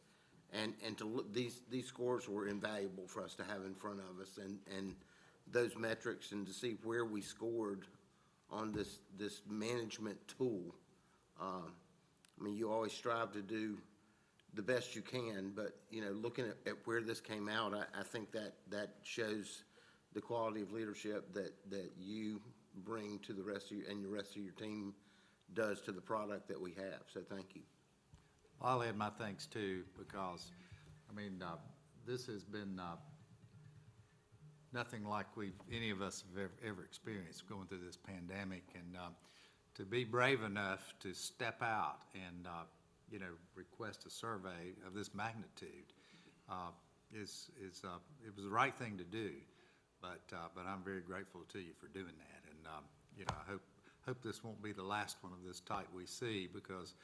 and to look, these scores were invaluable for us to have in front of us, and those metrics, and to see where we scored on this management tool. I mean, you always strive to do the best you can, but, you know, looking at where this came out, I think that shows the quality of leadership that you bring to the rest of you, and the rest of your team does to the product that we have. So thank you. I'll add my thanks too, because, I mean, this has been nothing like any of us have ever experienced going through this pandemic, and to be brave enough to step out and you know, request a survey of this magnitude it was the right thing to do, but I'm very grateful to you for doing that, and you know, I hope this won't be the last one of this type we see, because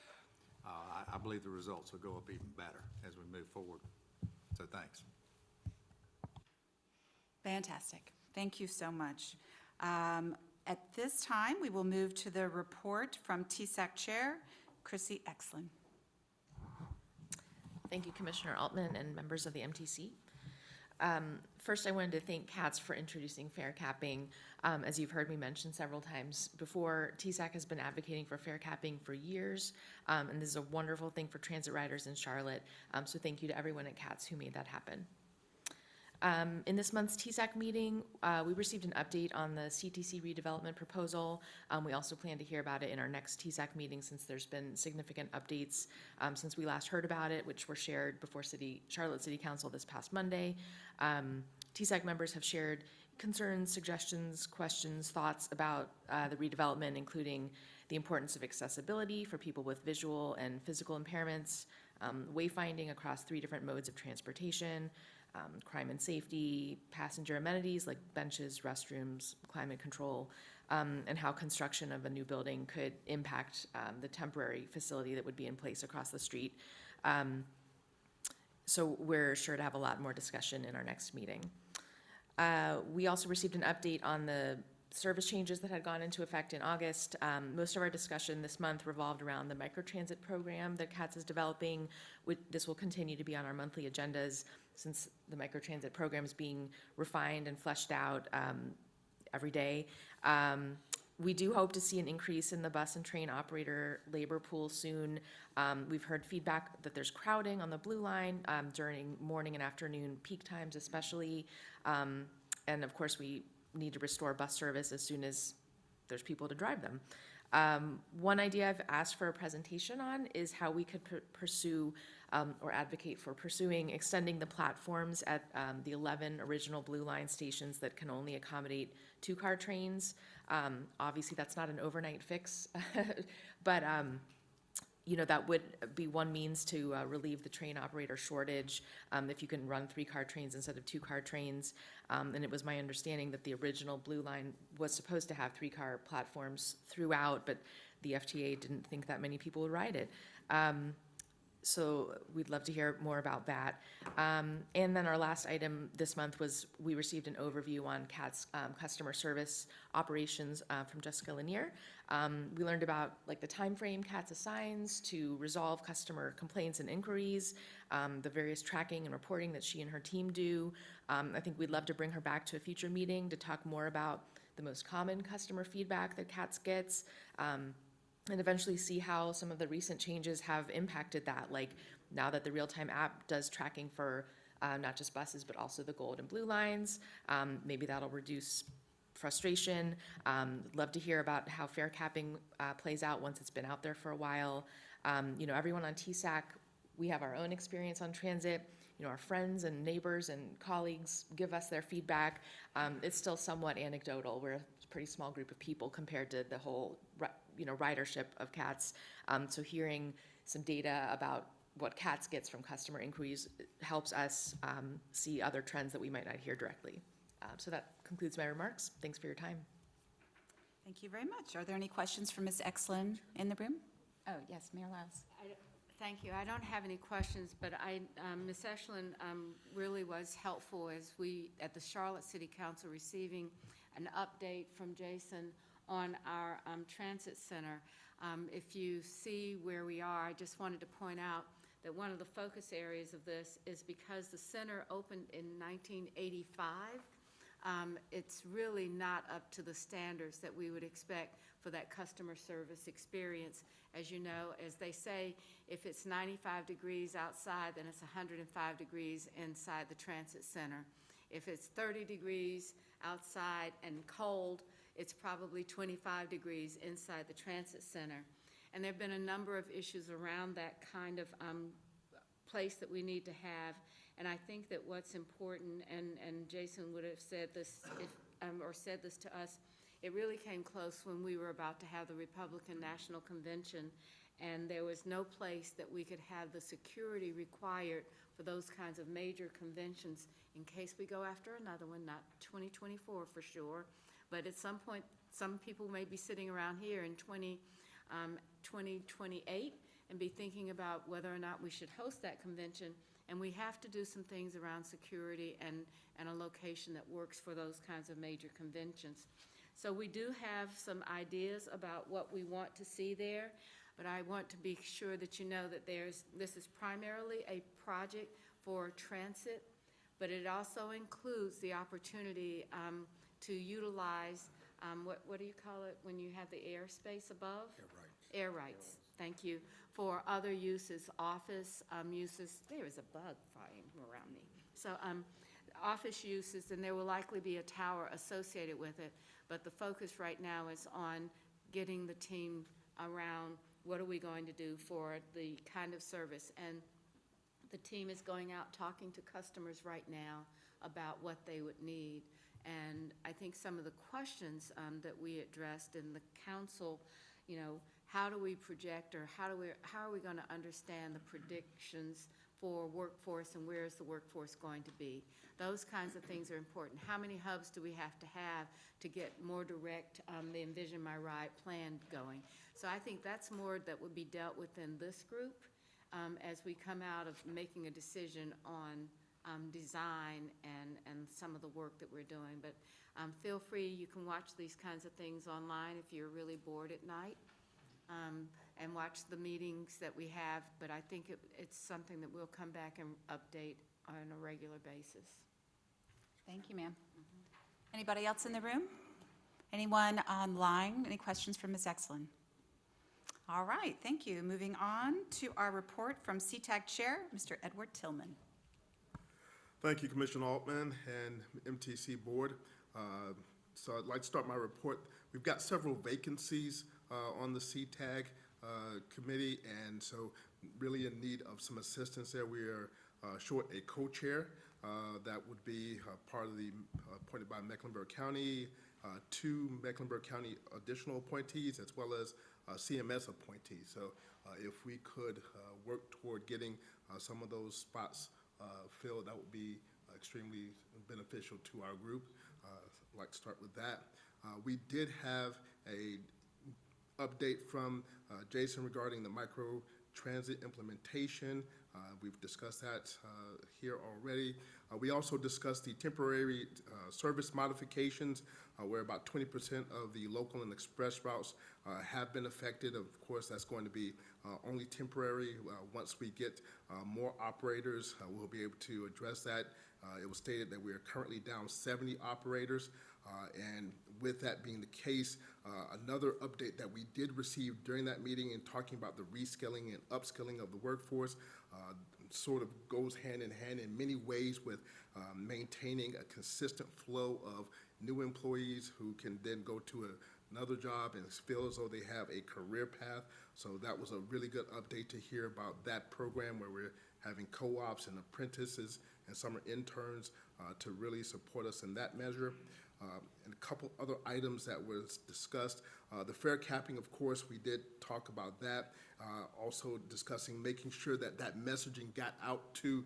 I believe the results will go up even better as we move forward. So thanks. Fantastic. Thank you so much. At this time, we will move to the report from TSAC Chair, Chrissy Exlin. Thank you, Commissioner Altman and members of the MTC. First, I wanted to thank CATS for introducing fare capping. As you've heard me mention several times before, TSAC has been advocating for fare capping for years, and this is a wonderful thing for transit riders in Charlotte. So thank you to everyone at CATS who made that happen. In this month's TSAC meeting, we received an update on the CTC redevelopment proposal. We also plan to hear about it in our next TSAC meeting, since there's been significant updates since we last heard about it, which were shared before Charlotte City Council this past Monday. TSAC members have shared concerns, suggestions, questions, thoughts about the redevelopment, including the importance of accessibility for people with visual and physical impairments, wayfinding across 3 different modes of transportation, crime and safety, passenger amenities like benches, restrooms, climate control, and how construction of a new building could impact the temporary facility that would be in place across the street. So we're sure to have a lot more discussion in our next meeting. We also received an update on the service changes that had gone into effect in August. Most of our discussion this month revolved around the microtransit program that CATS is developing. This will continue to be on our monthly agendas, since the microtransit program is being refined and fleshed out every day. We do hope to see an increase in the bus and train operator labor pool soon. We've heard feedback that there's crowding on the Blue Line during morning and afternoon peak times especially. And of course, we need to restore bus service as soon as there's people to drive them. One idea I've asked for a presentation on is how we could pursue or advocate for pursuing extending the platforms at the 11 original Blue Line stations that can only accommodate 2-car trains. Obviously, that's not an overnight fix, but you know, that would be one means to relieve the train operator shortage if you can run 3-car trains instead of 2-car trains. And it was my understanding that the original Blue Line was supposed to have 3-car platforms throughout, but the FTA didn't think that many people would ride it. So we'd love to hear more about that. And then our last item this month was we received an overview on CAT's customer service operations from Jessica Lanier. We learned about like the time frame CAT's assigns to resolve customer complaints and inquiries, the various tracking and reporting that she and her team do. I think we'd love to bring her back to a future meeting to talk more about the most common customer feedback that CAT's gets. And eventually see how some of the recent changes have impacted that. Like now that the real-time app does tracking for not just buses, but also the gold and blue lines, maybe that'll reduce frustration. Love to hear about how fare capping plays out once it's been out there for a while. You know, everyone on TSAC, we have our own experience on transit. You know, our friends and neighbors and colleagues give us their feedback. It's still somewhat anecdotal. We're a pretty small group of people compared to the whole ridership of CATS. So hearing some data about what CATS gets from customer inquiries helps us see other trends that we might not hear directly. So that concludes my remarks. Thanks for your time. Thank you very much. Are there any questions for Ms. Exlin in the room? Oh, yes, Mayor Lyles. Thank you. I don't have any questions, but Ms. Echelon really was helpful as we, at the Charlotte City Council, receiving an update from Jason on our transit center. If you see where we are, I just wanted to point out that one of the focus areas of this is because the center opened in 1985, it's really not up to the standards that we would expect for that customer service experience. As you know, as they say, if it's 95 degrees outside, then it's 105 degrees inside the transit center. If it's 30 degrees outside and cold, it's probably 25 degrees inside the transit center. And there have been a number of issues around that kind of place that we need to have. And I think that what's important, and Jason would have said this, or said this to us, it really came close when we were about to have the Republican National Convention, and there was no place that we could have the security required for those kinds of major conventions in case we go after another one, not 2024 for sure, but at some point, some people may be sitting around here in 2028 and be thinking about whether or not we should host that convention, and we have to do some things around security and a location that works for those kinds of major conventions. So we do have some ideas about what we want to see there, but I want to be sure that you know that this is primarily a project for transit, but it also includes the opportunity to utilize, what do you call it when you have the airspace above? Air rights. Air rights, thank you, for other uses, office uses. There is a bug flying around me. So office uses, and there will likely be a tower associated with it, but the focus right now is on getting the team around what are we going to do for the kind of service. And the team is going out talking to customers right now about what they would need. And I think some of the questions that we addressed in the council, you know, how do we project, or how are we going to understand the predictions for workforce, and where is the workforce going to be? Those kinds of things are important. How many hubs do we have to get more direct, the Envision My Ride plan going? So I think that's more that would be dealt with in this group as we come out of making a decision on design and some of the work that we're doing. But feel free, you can watch these kinds of things online if you're really bored at night, and watch the meetings that we have. But I think it's something that we'll come back and update on a regular basis. Thank you, ma'am. Anybody else in the room? Anyone online? Any questions for Ms. Exlin? All right, thank you. Moving on to our report from CTAG Chair, Mr. Edward Tillman. Thank you, Commissioner Altman and MTC Board. So I'd like to start my report. We've got several vacancies on the CTAG committee, and so really in need of some assistance there. We are short a co-chair that would be part of the appointed by Mecklenburg County, 2 Mecklenburg County additional appointees, as well as CMS appointees. So if we could work toward getting some of those spots filled, that would be extremely beneficial to our group. I'd like to start with that. We did have a update from Jason regarding the micro transit implementation. We've discussed that here already. We also discussed the temporary service modifications, where about 20% of the local and express routes have been affected. Of course, that's going to be only temporary. Once we get more operators, we'll be able to address that. It was stated that we are currently down 70 operators, and with that being the case, another update that we did receive during that meeting in talking about the reskilling and upskilling of the workforce sort of goes hand in hand in many ways with maintaining a consistent flow of new employees who can then go to another job and feel as though they have a career path. So that was a really good update to hear about that program where we're having co-ops and apprentices and summer interns to really support us in that measure. And a couple other items that was discussed. The fare capping, of course, we did talk about that. Also discussing making sure that that messaging got out to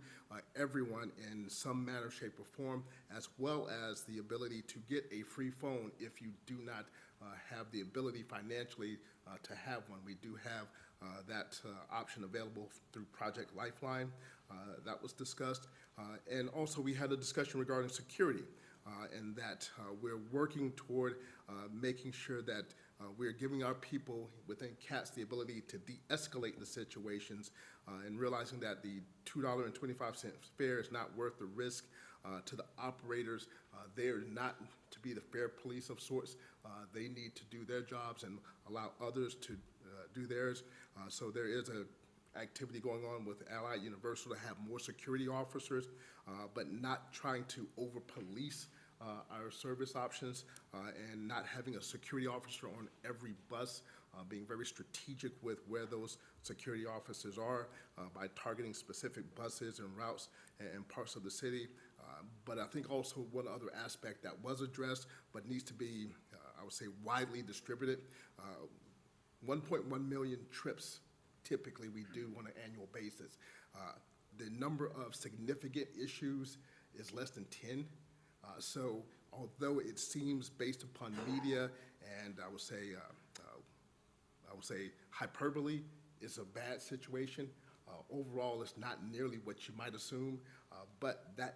everyone in some manner, shape, or form, as well as the ability to get a free phone if you do not have the ability financially to have one. We do have that option available through Project Lifeline. That was discussed. And also we had a discussion regarding security. And that we're working toward making sure that we're giving our people within CATS the ability to de-escalate the situations and realizing that the $2.25 fare is not worth the risk to the operators. They are not to be the fare police of sorts. They need to do their jobs and allow others to do theirs. So there is a activity going on with Allied Universal to have more security officers, but not trying to over-police our service options and not having a security officer on every bus, being very strategic with where those security officers are by targeting specific buses and routes and parts of the city. But I think also one other aspect that was addressed but needs to be, I would say, widely distributed. 1.1 million trips typically we do on an annual basis. The number of significant issues is less than 10. So although it seems based upon media and I would say hyperbole, it's a bad situation. Overall, it's not nearly what you might assume, but that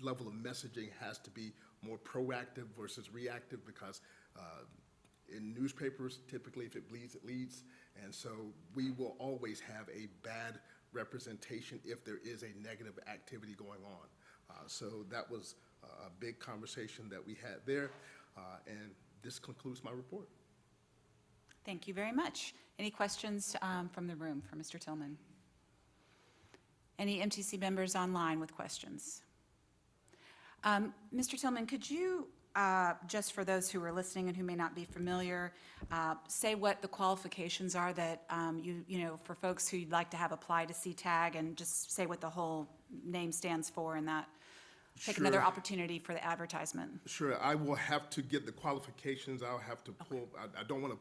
level of messaging has to be more proactive versus reactive because in newspapers, typically if it bleeds, it leads. And so we will always have a bad representation if there is a negative activity going on. So that was a big conversation that we had there. And this concludes my report. Thank you very much. Any questions from the room for Mr. Tillman? Any MTC members online with questions? Mr. Tillman, could you, just for those who are listening and who may not be familiar, say what the qualifications are that you know, for folks who you'd like to have apply to CTAG, and just say what the whole name stands for and that. Take Sure. another opportunity for the advertisement. Sure, I will have to get the qualifications. I'll have to pull, I don't want to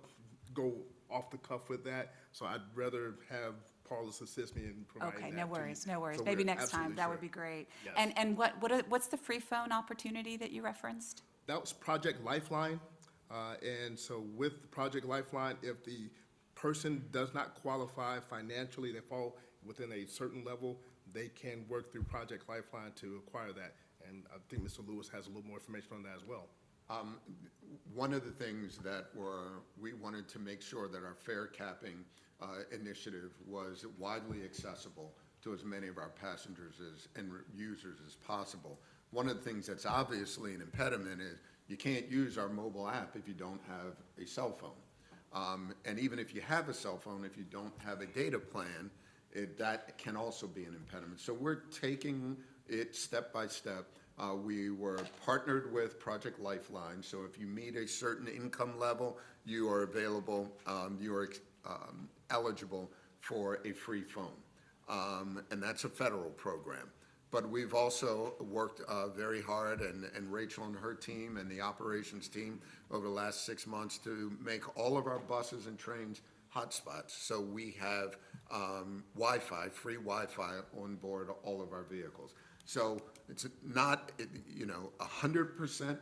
go off the cuff with that, so I'd rather have Paulus assist me in providing that Okay, to no you. worries, no worries. So Maybe we're next time, absolutely that sure. would be great. Yes. And what's the free phone opportunity that you referenced? That was Project Lifeline, and so with Project Lifeline, if the person does not qualify financially, they fall within a certain level, they can work through Project Lifeline to acquire that. And I think Mr. Lewis has a little more information on that as well. One of the things that we wanted to make sure that our fare capping initiative was widely accessible to as many of our passengers and users as possible. One of the things that's obviously an impediment is you can't use our mobile app if you don't have a cell phone. And even if you have a cell phone, if you don't have a data plan, that can also be an impediment. So we're taking it step by step. We were partnered with Project Lifeline, so if you meet a certain income level, you are available, you are eligible for a free phone. And that's a federal program. But we've also worked very hard, and Rachel and her team and the operations team over the last 6 months to make all of our buses and trains hotspots. So we have Wi-Fi, free Wi-Fi on board all of our vehicles. So it's not, 100%,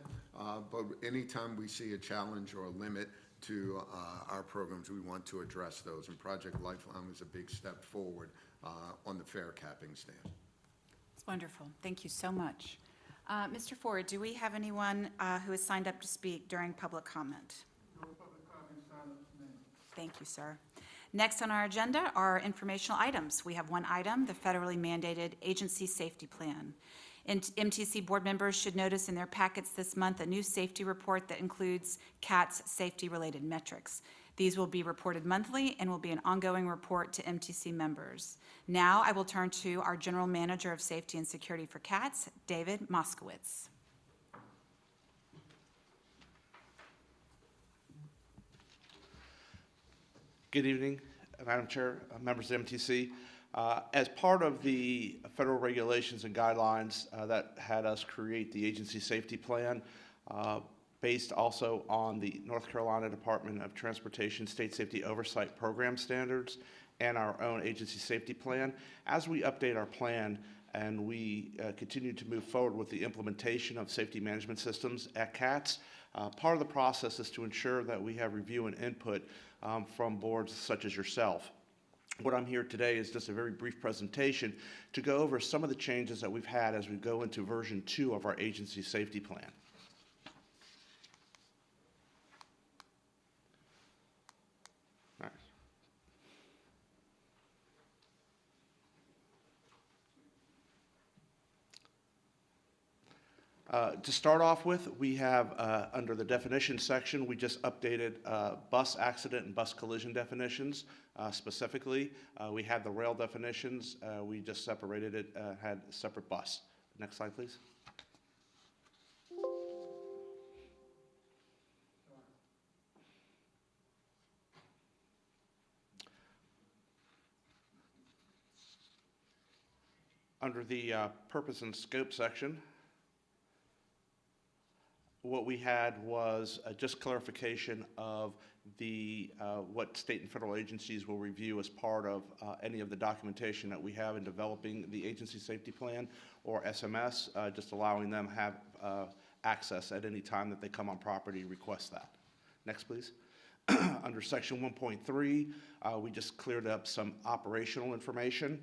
but anytime we see a challenge or a limit, to our programs, we want to address those. And Project Lifeline was a big step forward on the fare capping stand. It's wonderful. Thank you so much. Mr. Ford, do we have anyone who has signed up to speak during public comment? No public comment signed up tonight. Thank you, sir. Next on our agenda are informational items. We have one item, the federally mandated agency safety plan. And MTC board members should notice in their packets this month a new safety report that includes CAT's safety-related metrics. These will be reported monthly and will be an ongoing report to MTC members. Now I will turn to our General Manager of Safety and Security for CATS, David Moskowitz. Good evening, Madam Chair, members of MTC. As part of the federal regulations and guidelines that had us create the agency safety plan, based also on the North Carolina Department of Transportation State Safety Oversight Program standards and our own agency safety plan, as we update our plan and we continue to move forward with the implementation of safety management systems at CATS, part of the process is to ensure that we have review and input from boards such as yourself. What I'm here today is just a very brief presentation to go over some of the changes that we've had as we go into version 2 of our agency safety plan. All right. To start off with, we have under the definition section, we just updated bus accident and bus collision definitions. Specifically, we had the rail definitions. We just separated it, had a separate bus. Next slide, please. Under the purpose and scope section, what we had was just clarification of the what state and federal agencies will review as part of any of the documentation that we have in developing the agency safety plan or SMS, just allowing them have access at any time that they come on property, request that. Next, please. Under section 1.3, we just cleared up some operational information.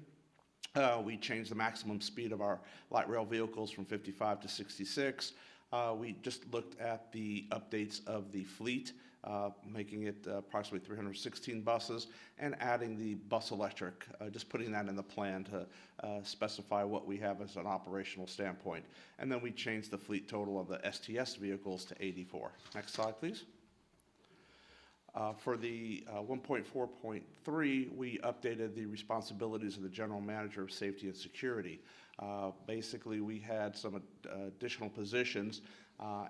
We changed the maximum speed of our light rail vehicles from 55 to 66. We just looked at the updates of the fleet, making it approximately 316 buses, and adding the bus electric, just putting that in the plan to specify what we have as an operational standpoint. And then we changed the fleet total of the STS vehicles to 84. Next slide, please. For the 1.4.3, we updated the responsibilities of the General Manager of Safety and Security. Basically, we had some additional positions,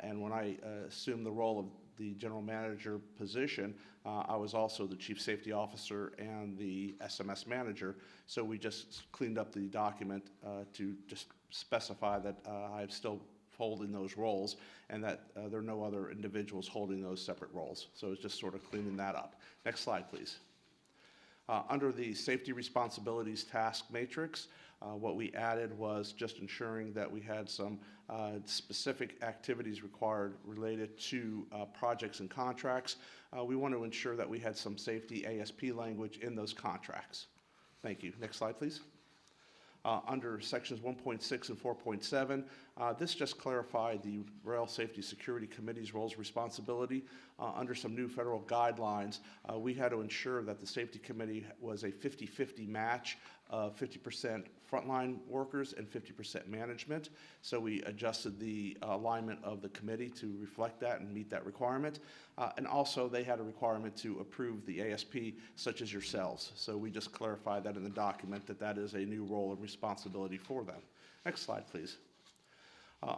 and when I assumed the role of the General Manager position, I was also the Chief Safety Officer and the SMS Manager, so we just cleaned up the document to just specify that I'm still holding those roles and that there are no other individuals holding those separate roles. So it's just sort of cleaning that up. Next slide, please. Under the safety responsibilities task matrix, what we added was just ensuring that we had some specific activities required related to projects and contracts. We want to ensure that we had some safety ASP language in those contracts. Thank you. Next slide, please. Under sections 1.6 and 4.7, this just clarified the Rail Safety Security Committee's roles and responsibility. Under some new federal guidelines, we had to ensure that the Safety Committee was a 50-50 match of 50% frontline workers and 50% management. So we adjusted the alignment of the committee to reflect that and meet that requirement. And also they had a requirement to approve the ASP such as yourselves. So we just clarified that in the document that that is a new role and responsibility for them. Next slide, please.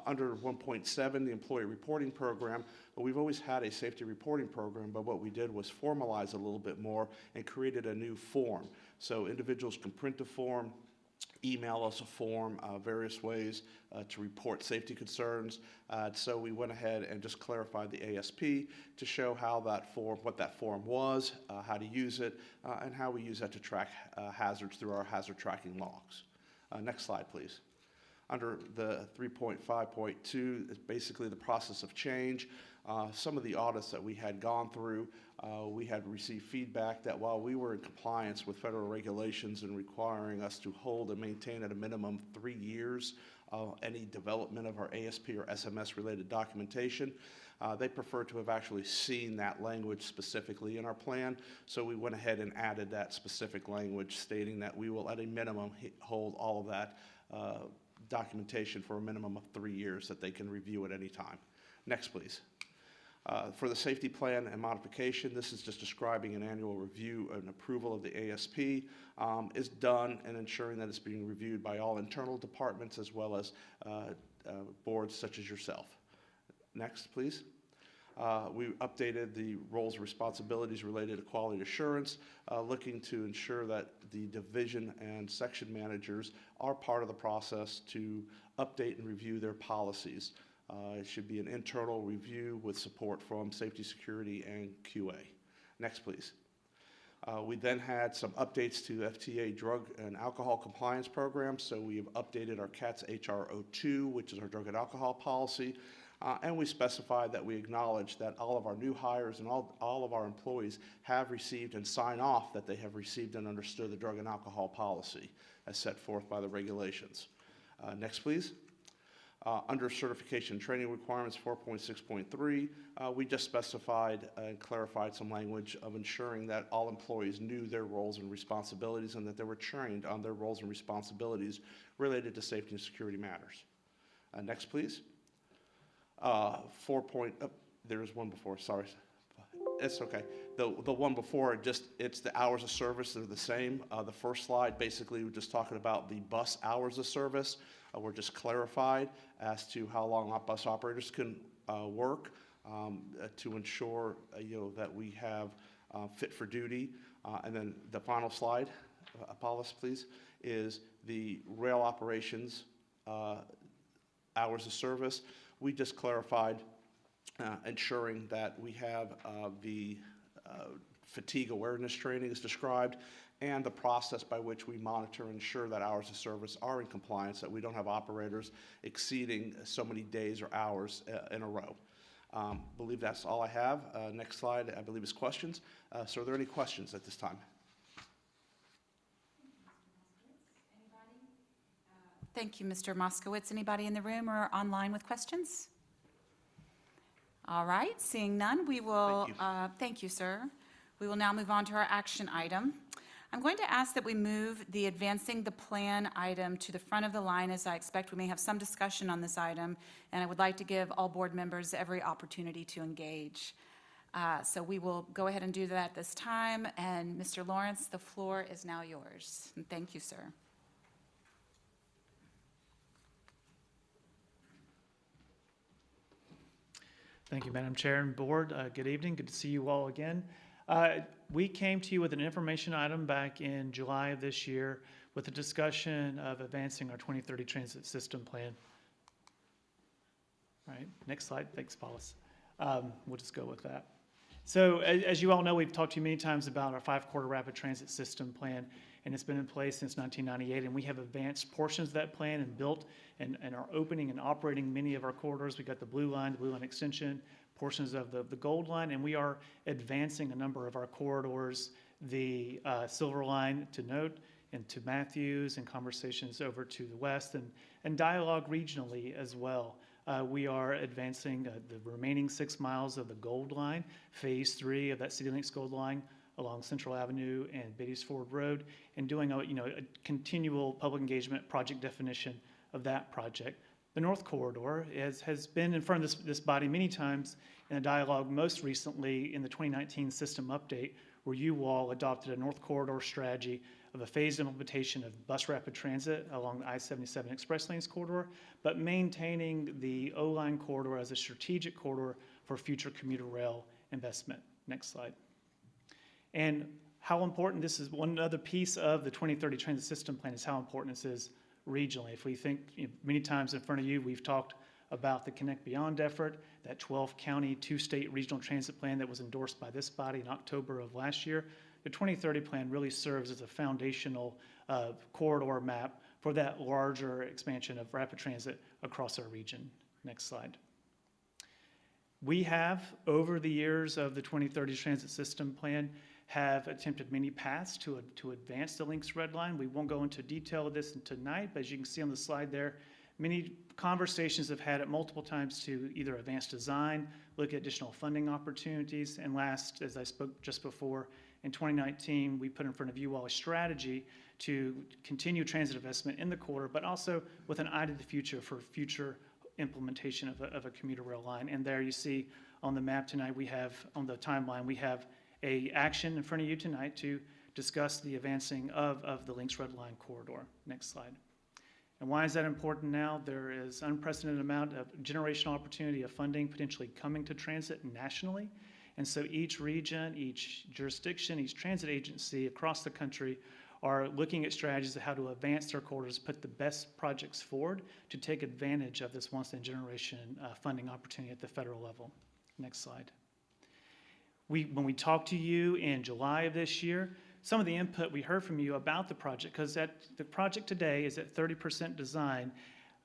Under 1.7, the employee reporting program, we've always had a safety reporting program, but what we did was formalize it a little bit more and created a new form. So individuals can print a form, email us a form, various ways to report safety concerns. So we went ahead and just clarified the ASP to show how that form, what that form was, how to use it, and how we use that to track hazards through our hazard tracking logs. Next slide, please. Under the 3.5.2 is basically the process of change. some of the audits that we had gone through, we had received feedback that while we were in compliance with federal regulations and requiring us to hold and maintain at a minimum 3 years any development of our ASP or SMS-related documentation, they prefer to have actually seen that language specifically in our plan. So we went ahead and added that specific language stating that we will at a minimum hold all of that documentation for a minimum of 3 years that they can review at any time. Next, please. For the safety plan and modification, this is just describing an annual review and approval of the ASP is done and ensuring that it's being reviewed by all internal departments as well as boards such as yourself. Next, please. We updated the roles and responsibilities related to quality assurance, looking to ensure that the division and section managers are part of the process to update and review their policies. It should be an internal review with support from safety, security, and QA. Next, please. We then had some updates to FTA drug and alcohol compliance programs. So we have updated our CATS HR02, which is our drug and alcohol policy. And we specified that we acknowledge that all of our new hires and all of our employees have received and sign off that they have received and understood the drug and alcohol policy as set forth by the regulations. Next, please. Under certification training requirements 4.6.3, we just specified and clarified some language of ensuring that all employees knew their roles and responsibilities and that they were trained on their roles and responsibilities related to safety and security matters. Next, please. There's one before, sorry. It's okay. The one before, it's the hours of service that are the same. The first slide, basically, we're just talking about the bus hours of service. We're just clarified as to how long our bus operators can work to ensure, that we have fit for duty. And then the final slide, Apollos, please, is the rail operations hours of service. We just clarified ensuring that we have the fatigue awareness training is described and the process by which we monitor and ensure that hours of service are in compliance, that we don't have operators exceeding so many days or hours in a row. Believe that's all I have. Next slide, I believe, is questions. So are there any questions at this time? Thank you, Mr. Moskowitz. Anybody in the room or online with questions? All right, seeing none, we will, thank you, sir. We will now move on to our action item. I'm going to ask that we move the advancing the plan item to the front of the line, as I expect we may have some discussion on this item, and I would like to give all board members every opportunity to engage. So we will go ahead and do that this time, and Mr. Lawrence, the floor is now yours. And thank you, sir. Thank you, Madam Chair and Board. Good evening. Good to see you all again. We came to you with an information item back in July of this year with a discussion of advancing our 2030 transit system plan. All right, next slide. Thanks, Paulus. We'll just go with that. So as you all know, we've talked to you many times about our 5-quarter rapid transit system plan, and it's been in place since 1998, and we have advanced portions of that plan and built and are opening and operating many of our corridors. We got the Blue Line extension, portions of the Gold Line, and we are advancing a number of our corridors, the Silver Line to Note and to Matthews, and conversations over to the west, and dialogue regionally as well. We are advancing the remaining 6 miles of the Gold Line, Phase 3 of that CityLinks Gold Line along Central Avenue and Beatties Ford Road, and doing a continual public engagement project definition of that project. The North Corridor has been in front of this body many times in a dialogue, most recently in the 2019 system update, where you all adopted a North Corridor strategy of a phased implementation of bus rapid transit along the I-77 Express Lanes corridor, but maintaining the O-Line corridor as a strategic corridor for future commuter rail investment. Next slide. And how important this is, one other piece of the 2030 transit system plan is how important this is regionally. If we think, many times in front of you, we've talked about the Connect Beyond effort, that 12-county, 2-state regional transit plan that was endorsed by this body in October of last year. The 2030 plan really serves as a foundational corridor map for that larger expansion of rapid transit across our region. Next slide. We have, over the years of the 2030 Transit System Plan, have attempted many paths to advance the Lynx Red Line. We won't go into detail of this tonight, but as you can see on the slide there, many conversations have had it multiple times to either advance design, look at additional funding opportunities, and last, as I spoke just before, in 2019, we put in front of you all a strategy to continue transit investment in the corridor, but also with an eye to the future for future implementation of a commuter rail line. And there you see on the map tonight, we have, on the timeline, we have a action in front of you tonight to discuss the advancing of the Lynx Red Line corridor. Next slide. And why is that important now? There is unprecedented amount of generational opportunity of funding potentially coming to transit nationally. And so each region, each jurisdiction, each transit agency across the country are looking at strategies of how to advance their corridors, put the best projects forward to take advantage of this once-in-a-generation funding opportunity at the federal level. Next slide. When we talked to you in July of this year, some of the input we heard from you about the project, because the project today is at 30% design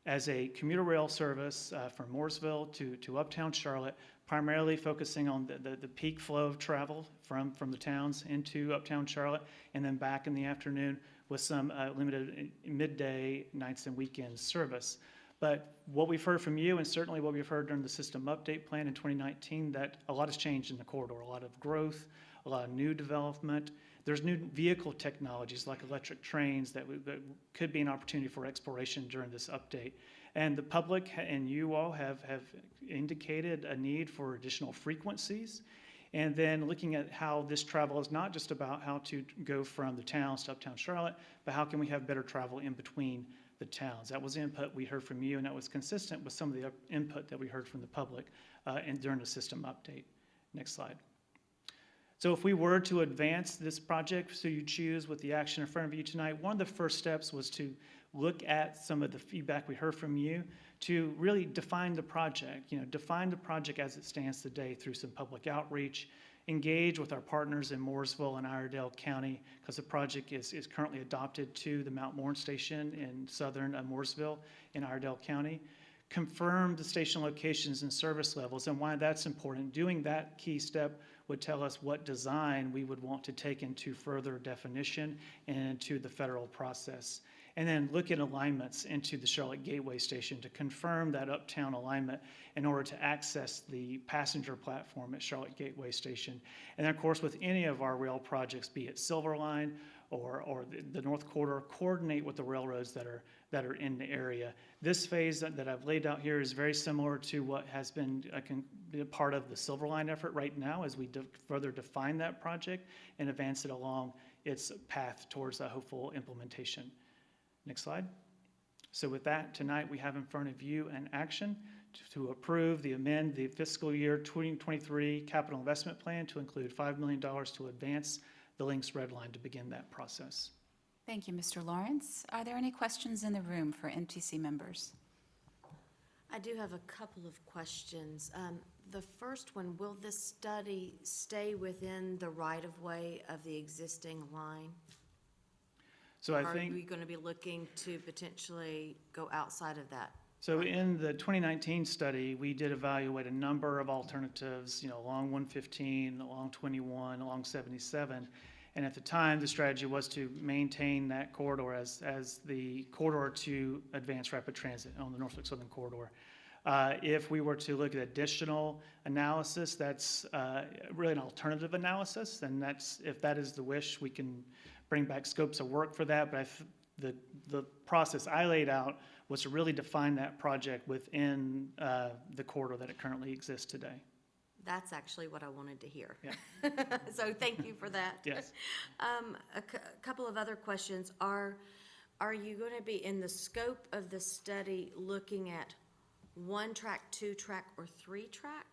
as a commuter rail service from Mooresville to Uptown Charlotte, primarily focusing on the peak flow of travel from the towns into Uptown Charlotte, and then back in the afternoon with some limited midday, nights, and weekends service. But what we've heard from you, and certainly what we've heard during the system update plan in 2019, that a lot has changed in the corridor, a lot of growth, a lot of new development. There's new vehicle technologies like electric trains that could be an opportunity for exploration during this update. And the public and you all have indicated a need for additional frequencies. And then looking at how this travel is not just about how to go from the towns to Uptown Charlotte, but how can we have better travel in between the towns. That was input we heard from you, and that was consistent with some of the input that we heard from the public and during the system update. Next slide. So if we were to advance this project, so you choose with the action in front of you tonight, one of the first steps was to look at some of the feedback we heard from you to really define the project, define the project as it stands today through some public outreach, engage with our partners in Mooresville and Iredell County, because the project is currently adopted to the Mount Morn station in southern Mooresville in Iredell County. Confirm the station locations and service levels, and why that's important. Doing that key step would tell us what design we would want to take into further definition and into the federal process. And then look at alignments into the Charlotte Gateway Station to confirm that uptown alignment in order to access the passenger platform at Charlotte Gateway Station. And then, of course, with any of our rail projects, be it Silver Line or the North Corridor, coordinate with the railroads that are in the area. This phase that I've laid out here is very similar to what has been a part of the Silver Line effort right now as we further define that project and advance it along its path towards a hopeful implementation. Next slide. So with that, tonight we have in front of you an action to approve amend the fiscal year 2023 capital investment plan to include $5 million to advance the Lynx Red Line to begin that process. Thank you, Mr. Lawrence. Are there any questions in the room for MTC members? I do have a couple of questions. The first one, will this study stay within the right-of-way of the existing line? So I think, Are we going to be looking to potentially go outside of that? so in the 2019 study, we did evaluate a number of alternatives, along 115, along 21, along 77. And at the time, the strategy was to maintain that corridor as the corridor to advance rapid transit on the Norfolk Southern Corridor. If we were to look at additional analysis, that's really an alternative analysis, and if that is the wish, we can bring back scopes of work for that. But the process I laid out was to really define that project within the corridor that it currently exists today. That's actually what I wanted to hear. Yeah. So thank you for that. Yes. A couple of other questions. Are you going to be in the scope of the study looking at 1-track, 2-track, or 3-track?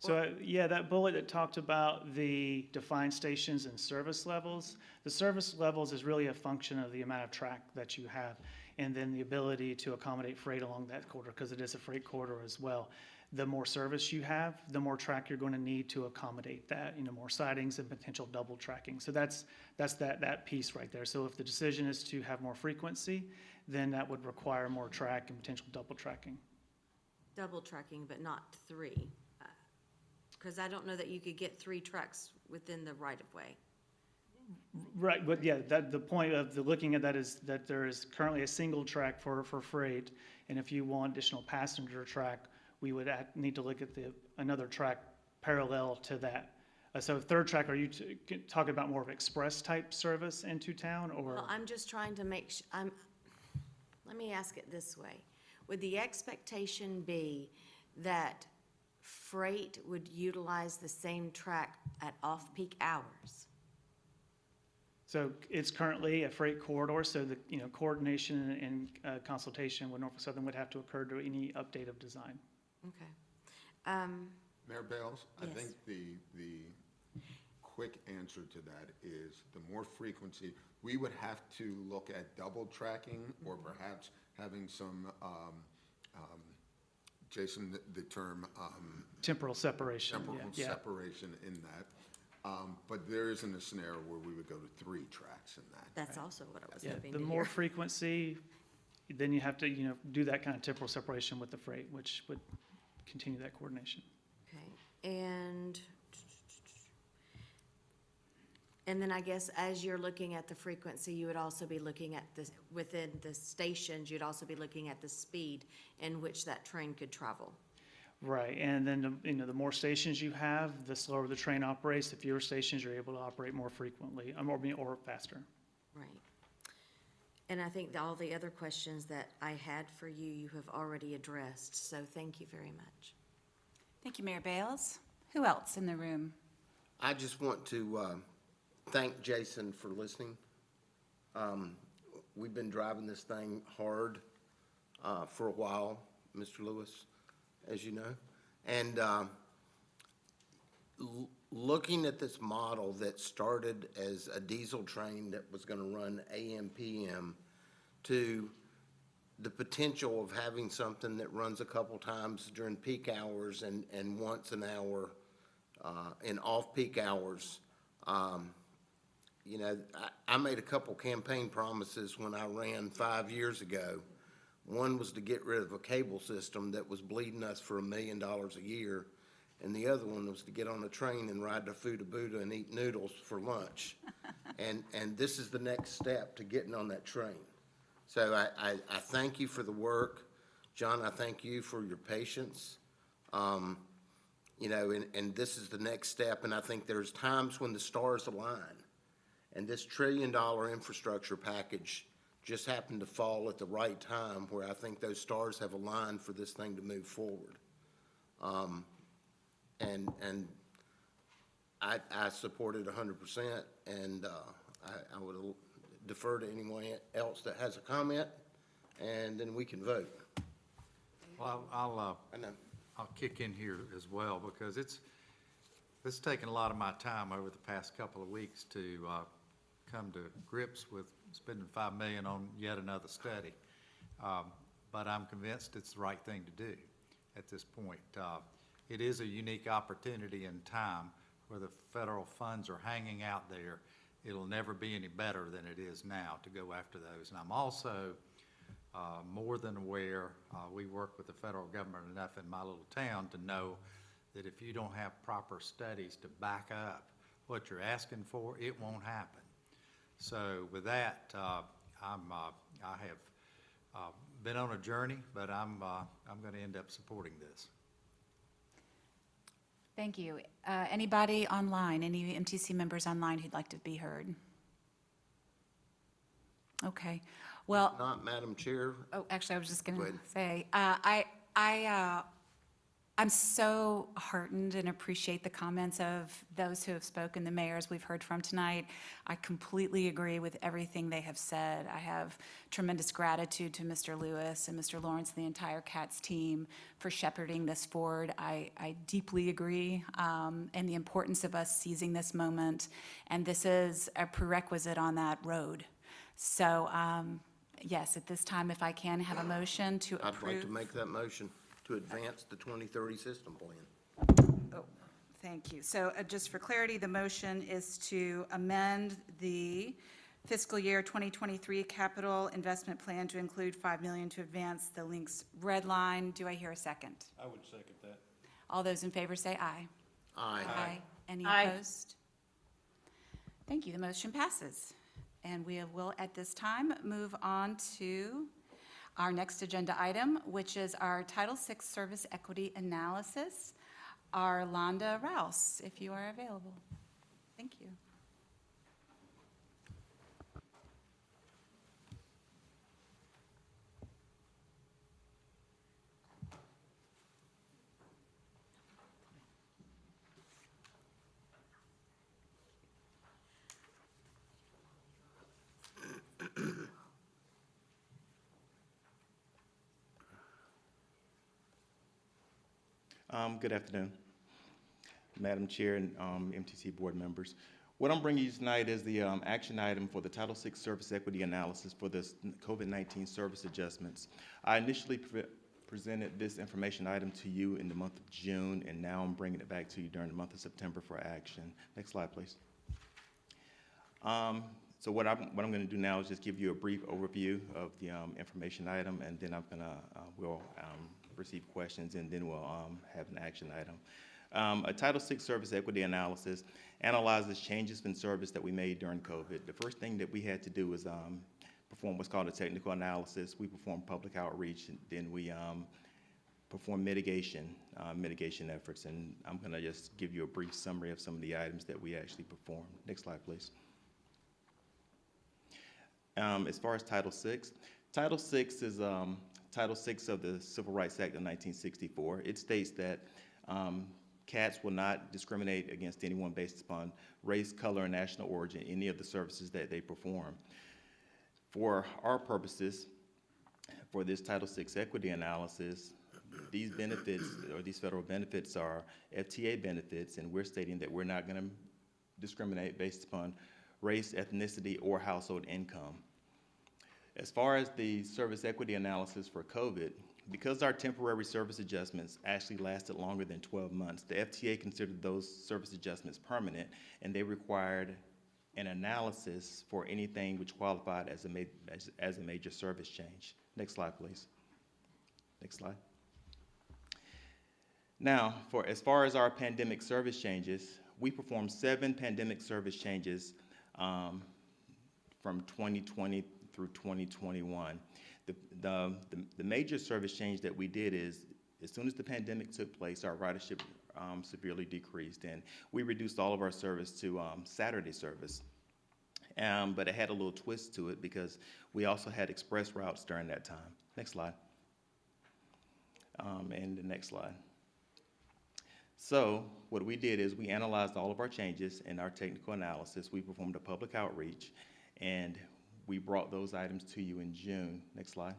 So, yeah, that bullet that talked about the defined stations and service levels, the service levels is really a function of the amount of track that you have and then the ability to accommodate freight along that corridor, because it is a freight corridor as well. The more service you have, the more track you're going to need to accommodate that, more sidings and potential double tracking. So that's that piece right there. So if the decision is to have more frequency, then that would require more track and potential double tracking. Double tracking, but not 3. Because I don't know that you could get 3 trucks within the right-of-way. Right, but yeah, the point of looking at that is that there is currently a single track for freight, and if you want additional passenger track, we would need to look at another track parallel to that. So third track, are you talking about more of express type service into town, or? Well, I'm just trying to make, let me ask it this way. Would the expectation be that freight would utilize the same track at off-peak hours? So it's currently a freight corridor, so the, coordination and consultation with Norfolk Southern would have to occur to any update of design. Okay. Mayor Bales, I Yes. think the quick answer to that is the more frequency, we would have to look at double tracking or perhaps having some, Jason, the term, Temporal separation, temporal yeah. separation in that. But there isn't a scenario where we would go to 3 tracks in that. That's also what I was Yeah, hoping the to more hear. frequency, then you have to, do that kind of temporal separation with the freight, which would continue that coordination. Okay, and then I guess as you're looking at the frequency, you would also be looking at this, within the stations, you'd also be looking at the speed in which that train could travel. Right, and then, the more stations you have, the slower the train operates. The fewer stations, you're able to operate more frequently, or faster. Right. And I think that all the other questions that I had for you, you have already addressed, so thank you very much. Thank you, Mayor Bales. Who else in the room? I just want to thank Jason for listening. We've been driving this thing hard for a while, Mr. Lewis, as you know. And looking at this model that started as a diesel train that was going to run AM, PM, to the potential of having something that runs a couple times during peak hours and once an hour in off-peak hours. I made a couple campaign promises when I ran 5 years ago. One was to get rid of a cable system that was bleeding us for $1 million a year, and the other one was to get on a train and ride to Fuda Buddha and eat noodles for lunch. And this is the next step to getting on that train. So I thank you for the work. John, I thank you for your patience. And this is the next step, and I think there's times when the stars align. And this $1 trillion infrastructure package just happened to fall at the right time where I think those stars have aligned for this thing to move forward. And I support it 100%, and I would defer to anyone else that has a comment, and then we can vote. Well, I know. I'll kick in here as well, because it's taken a lot of my time over the past couple of weeks to come to grips with spending $5 million on yet another study. But I'm convinced it's the right thing to do at this point. It is a unique opportunity in time where the federal funds are hanging out there. It'll never be any better than it is now to go after those. And I'm also more than aware, we work with the federal government enough in my little town to know that if you don't have proper studies to back up what you're asking for, it won't happen. So with that, I have been on a journey, but I'm going to end up supporting this. Thank you. Anybody online, any MTC members online who'd like to be heard? Okay, well. Not, Madam Chair. Oh, actually, I was just going Go to ahead. say, I'm so heartened and appreciate the comments of those who have spoken, the mayors we've heard from tonight. I completely agree with everything they have said. I have tremendous gratitude to Mr. Lewis and Mr. Lawrence and the entire CATS team for shepherding this forward. I deeply agree in the importance of us seizing this moment, and this is a prerequisite on that road. So, yes, at this time, if I can have a motion to approve. I'd like to make that motion to advance the 2030 system plan. Oh, thank you. So just for clarity, the motion is to amend the fiscal year 2023 capital investment plan to include $5 million to advance the Lynx Red Line. Do I hear a second? I would second that. All those in favor say aye. Aye. Any Aye. opposed? Thank you, the motion passes. And we will, at this time, move on to our next agenda item, which is our Title VI Service Equity Analysis. Our Londa Rouse, if you are available. Thank you. Good afternoon, Madam Chair and MTC board members. What I'm bringing you tonight is the action item for the Title VI Service Equity Analysis for the COVID-19 service adjustments. I initially presented this information item to you in the month of June, and now I'm bringing it back to you during the month of September for action. Next slide, please. So what I'm going to do now is just give you a brief overview of the information item, and then we'll receive questions, and then we'll have an action item. A Title VI Service Equity Analysis analyzes changes in service that we made during COVID. The first thing that we had to do was perform what's called a technical analysis. We performed public outreach, and then we performed mitigation efforts, and I'm going to just give you a brief summary of some of the items that we actually performed. Next slide, please. As far as Title VI, Title VI is Title VI of the Civil Rights Act of 1964. It states that CATS will not discriminate against anyone based upon race, color, and national origin in any of the services that they perform. For our purposes, for this Title VI equity analysis, these benefits, or these federal benefits, are FTA benefits, and we're stating that we're not going to discriminate based upon race, ethnicity, or household income. As far as the service equity analysis for COVID, because our temporary service adjustments actually lasted longer than 12 months, the FTA considered those service adjustments permanent, and they required an analysis for anything which qualified as a major service change. Next slide, please. Next slide. Now, as far as our pandemic service changes, we performed 7 pandemic service changes from 2020 through 2021. The major service change that we did is, as soon as the pandemic took place, our ridership severely decreased, and we reduced all of our service to Saturday service. But it had a little twist to it because we also had express routes during that time. Next slide. And the next slide. So what we did is we analyzed all of our changes in our technical analysis. We performed a public outreach, and we brought those items to you in June. Next slide.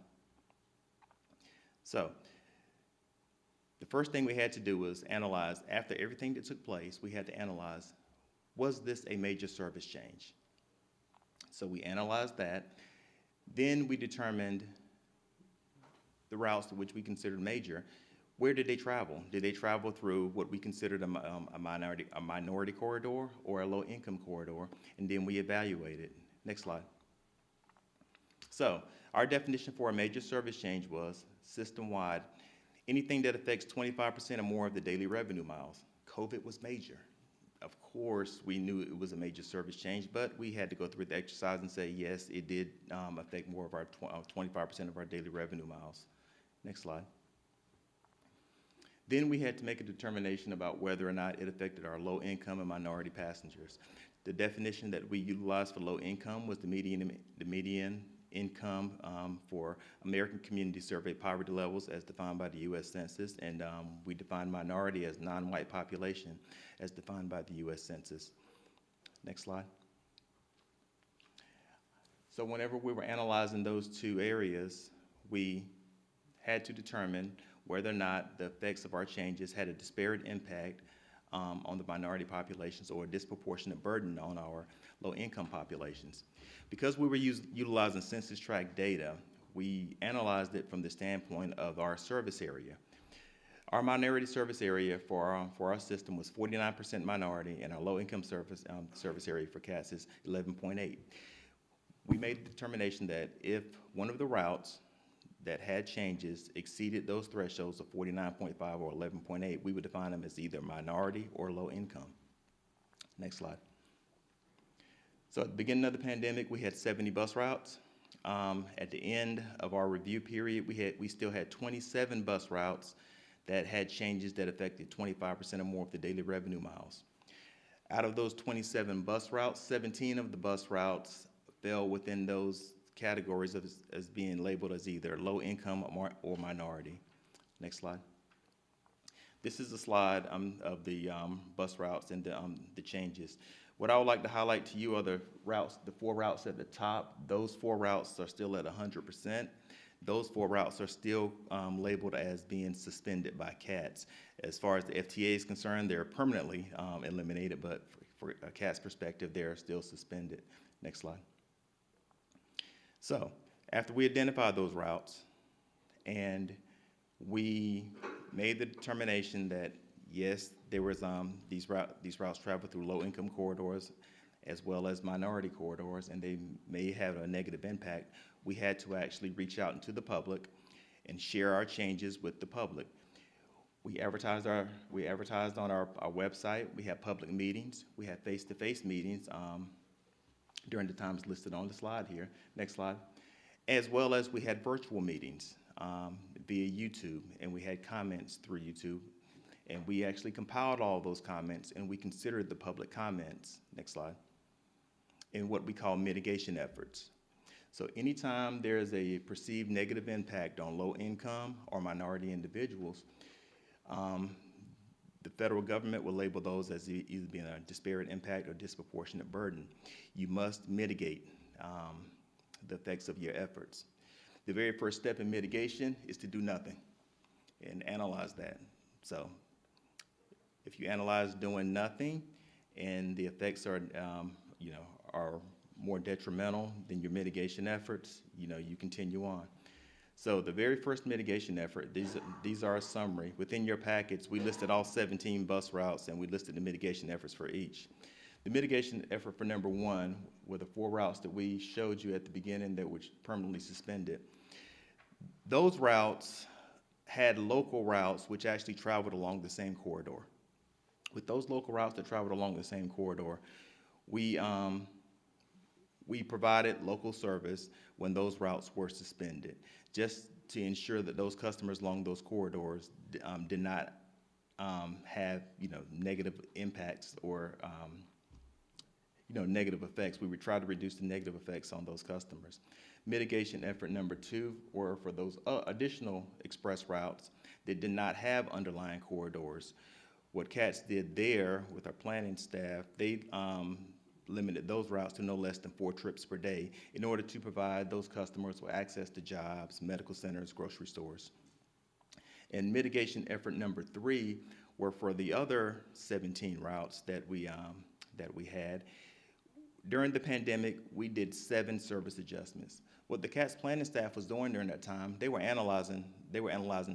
So the first thing we had to do was analyze, after everything that took place, we had to analyze, was this a major service change? So we analyzed that. Then we determined the routes which we considered major. Where did they travel? Did they travel through what we considered a minority corridor or a low-income corridor? And then we evaluated. Next slide. So our definition for a major service change was system-wide, anything that affects 25% or more of the daily revenue miles. COVID was major. Of course, we knew it was a major service change, but we had to go through the exercise and say, yes, it did affect more of our 25% of our daily revenue miles. Next slide. Then we had to make a determination about whether or not it affected our low-income and minority passengers. The definition that we utilized for low income was the median income for American Community Survey poverty levels as defined by the U.S. Census, and we defined minority as non-white population as defined by the U.S. Census. Next slide. So whenever we were analyzing those two areas, we had to determine whether or not the effects of our changes had a disparate impact on the minority populations or a disproportionate burden on our low-income populations. Because we were utilizing census tract data, we analyzed it from the standpoint of our service area. Our minority service area for our system was 49% minority, and our low-income service area for CATS is 11.8. We made the determination that if one of the routes that had changes exceeded those thresholds of 49.5 or 11.8, we would define them as either minority or low income. Next slide. So at the beginning of the pandemic, we had 70 bus routes. At the end of our review period, we still had 27 bus routes that had changes that affected 25% or more of the daily revenue miles. Out of those 27 bus routes, 17 of the bus routes fell within those categories as being labeled as either low income or minority. Next slide. This is a slide of the bus routes and the changes. What I would like to highlight to you are the routes, the 4 routes at the top. Those 4 routes are still at 100%. Those 4 routes are still labeled as being suspended by CATS. As far as the FTA is concerned, they're permanently eliminated, but for a CATS perspective, they're still suspended. Next slide. So after we identified those routes and we made the determination that yes, there was these routes travel through low-income corridors as well as minority corridors, and they may have a negative impact, we had to actually reach out into the public and share our changes with the public. We advertised on our website. We had public meetings. We had face-to-face meetings during the times listed on the slide here. Next slide. As well as we had virtual meetings via YouTube, and we had comments through YouTube. And we actually compiled all those comments, and we considered the public comments, next slide, in what we call mitigation efforts. So anytime there is a perceived negative impact on low income or minority individuals, the federal government will label those as either being a disparate impact or disproportionate burden. You must mitigate the effects of your efforts. The very first step in mitigation is to do nothing and analyze that. So if you analyze doing nothing and the effects are, are more detrimental than your mitigation efforts, you continue on. So the very first mitigation effort, these are a summary. Within your packets, we listed all 17 bus routes and we listed the mitigation efforts for each. The mitigation effort for number 1 were the 4 routes that we showed you at the beginning that were permanently suspended. Those routes had local routes which actually traveled along the same corridor. With those local routes that traveled along the same corridor, we provided local service when those routes were suspended, just to ensure that those customers along those corridors did not have negative impacts or negative effects. We would try to reduce the negative effects on those customers. Mitigation effort number 2 were for those additional express routes that did not have underlying corridors. What CATS did there with our planning staff, they limited those routes to no less than 4 trips per day in order to provide those customers with access to jobs, medical centers, grocery stores. And mitigation effort number 3 were for the other 17 routes that we had. During the pandemic, we did 7 service adjustments. What the CATS planning staff was doing during that time, they were analyzing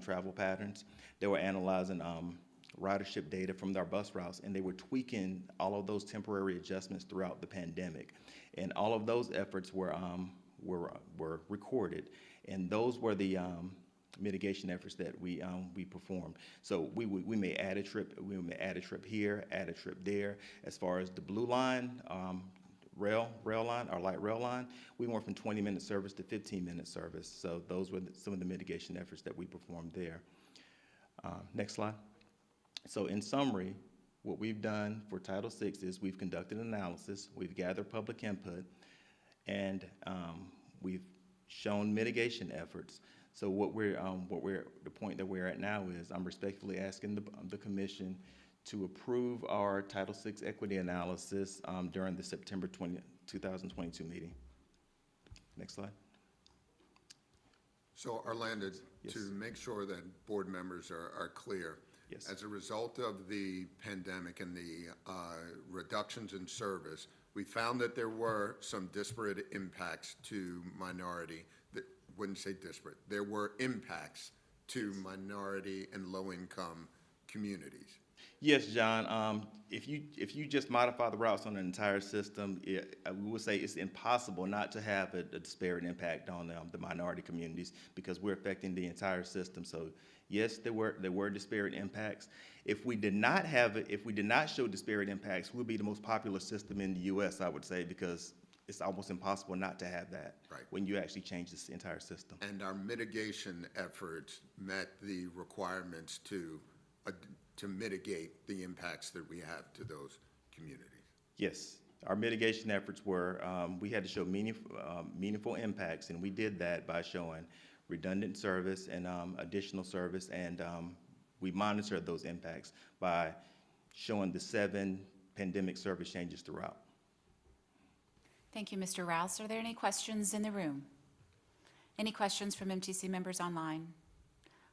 travel patterns. They were analyzing ridership data from our bus routes, and they were tweaking all of those temporary adjustments throughout the pandemic. And all of those efforts were recorded, and those were the mitigation efforts that we performed. So we may add a trip here, add a trip there. As far as the blue line, rail line, our light rail line, we went from 20-minute service to 15-minute service. So those were some of the mitigation efforts that we performed there. Next slide. So in summary, what we've done for Title VI is we've conducted an analysis, we've gathered public input, and we've shown mitigation efforts. So the point that we're at now is I'm respectfully asking the commission to approve our Title VI equity analysis during the September 2022 meeting. Next slide. So Orlando, Yes. to make sure that board members are clear, Yes. as a result of the pandemic and the reductions in service, we found that there were some disparate impacts to minority, wouldn't say disparate, there were impacts to minority and low-income communities. Yes, John, if you just modify the routes on an entire system, we would say it's impossible not to have a disparate impact on the minority communities because we're affecting the entire system. So yes, there were disparate impacts. If we did not show disparate impacts, we'll be the most popular system in the US, I would say, because it's almost impossible not to have that. Right. When you actually change this entire system. And our mitigation efforts met the requirements to mitigate the impacts that we have to those communities. Yes, our mitigation efforts were, we had to show meaningful impacts, and we did that by showing redundant service and additional service, and we monitored those impacts by showing the 7 pandemic service changes throughout. Thank you, Mr. Rouse. Are there any questions in the room? Any questions from MTC members online?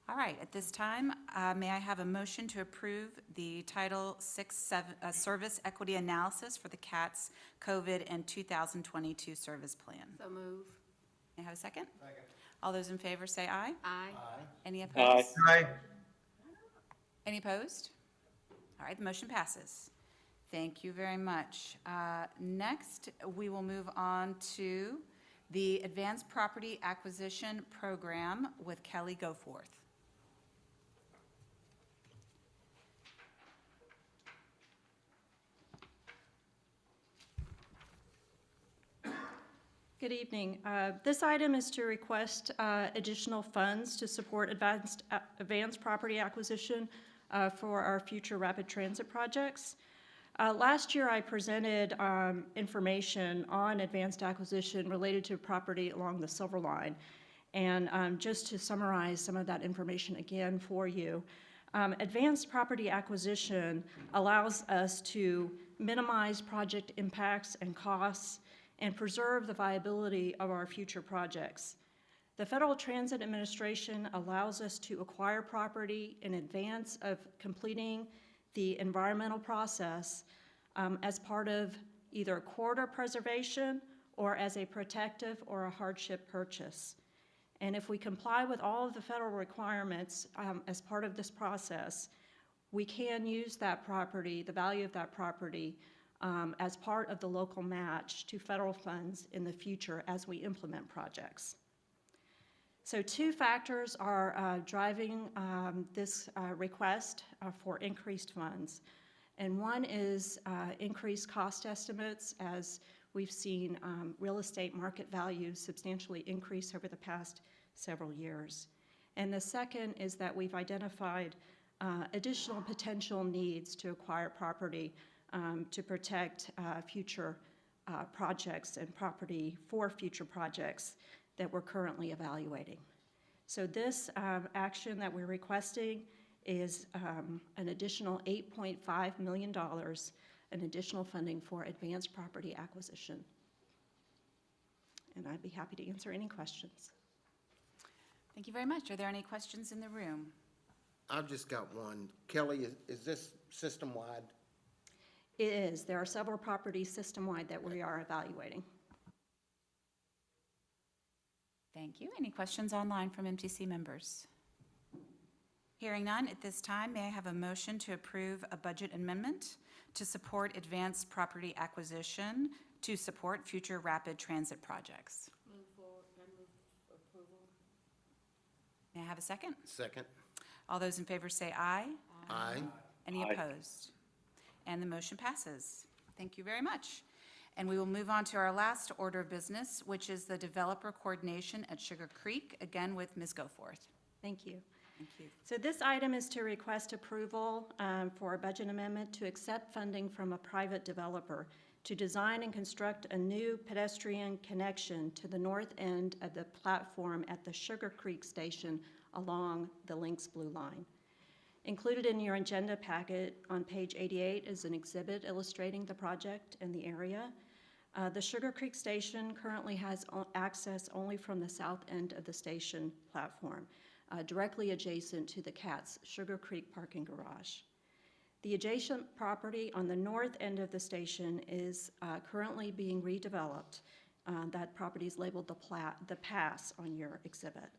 All right, at this time, may I have a motion to approve the Title VI Service Equity Analysis for the CATS COVID and 2022 Service Plan? So move. May I have a second? Second. All those in favor say aye. Aye. Any opposed? Aye. Any opposed? All right, the motion passes. Thank you very much. Next, we will move on to the Advanced Property Acquisition Program with Kelly Goforth. Good evening. This item is to request additional funds to support advanced property acquisition for our future rapid transit projects. Last year, I presented information on advanced acquisition related to property along the Silver Line. And just to summarize some of that information again for you, advanced property acquisition allows us to minimize project impacts and costs and preserve the viability of our future projects. The Federal Transit Administration allows us to acquire property in advance of completing the environmental process as part of either corridor preservation or as a protective or a hardship purchase. And if we comply with all of the federal requirements as part of this process, we can use that property, the value of that property, as part of the local match to federal funds in the future as we implement projects. So 2 factors are driving this request for increased funds. And one is increased cost estimates as we've seen real estate market values substantially increase over the past several years. And the second is that we've identified additional potential needs to acquire property to protect future projects and property for future projects that we're currently evaluating. So this action that we're requesting is an additional $8.5 million, an additional funding for advanced property acquisition. And I'd be happy to answer any questions. Thank you very much. Are there any questions in the room? I've just got one. Kelly, is this system-wide? It is. There are several properties system-wide that we are evaluating. Thank you. Any questions online from MTC members? Hearing none, at this time, may I have a motion to approve a budget amendment to support advanced property acquisition to support future rapid transit projects? Move approval. May I have a second? Second. All those in favor say aye. Aye. Any opposed? And the motion passes. Thank you very much. And we will move on to our last order of business, which is the developer coordination at Sugar Creek, again with Ms. Goforth. Thank you. Thank you. So this item is to request approval for a budget amendment to accept funding from a private developer to design and construct a new pedestrian connection to the north end of the platform at the Sugar Creek station along the Lynx Blue Line. Included in your agenda packet on page 88 is an exhibit illustrating the project and the area. The Sugar Creek station currently has access only from the south end of the station platform, directly adjacent to the CATS Sugar Creek parking garage. The adjacent property on the north end of the station is currently being redeveloped. That property is labeled the Pass on your exhibit.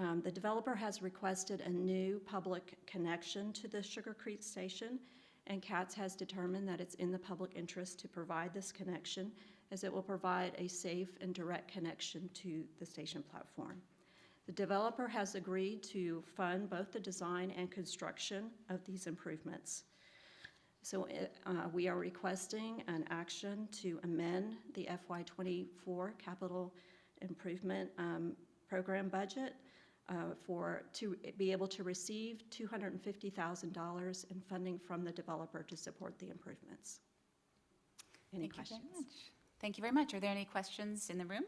The developer has requested a new public connection to the Sugar Creek station, and CATS has determined that it's in the public interest to provide this connection, as it will provide a safe and direct connection to the station platform. The developer has agreed to fund both the design and construction of these improvements. So we are requesting an action to amend the FY24 capital improvement program budget to be able to receive $250,000 in funding from the developer to support the improvements. Any questions? Thank you very much. Are there any questions in the room?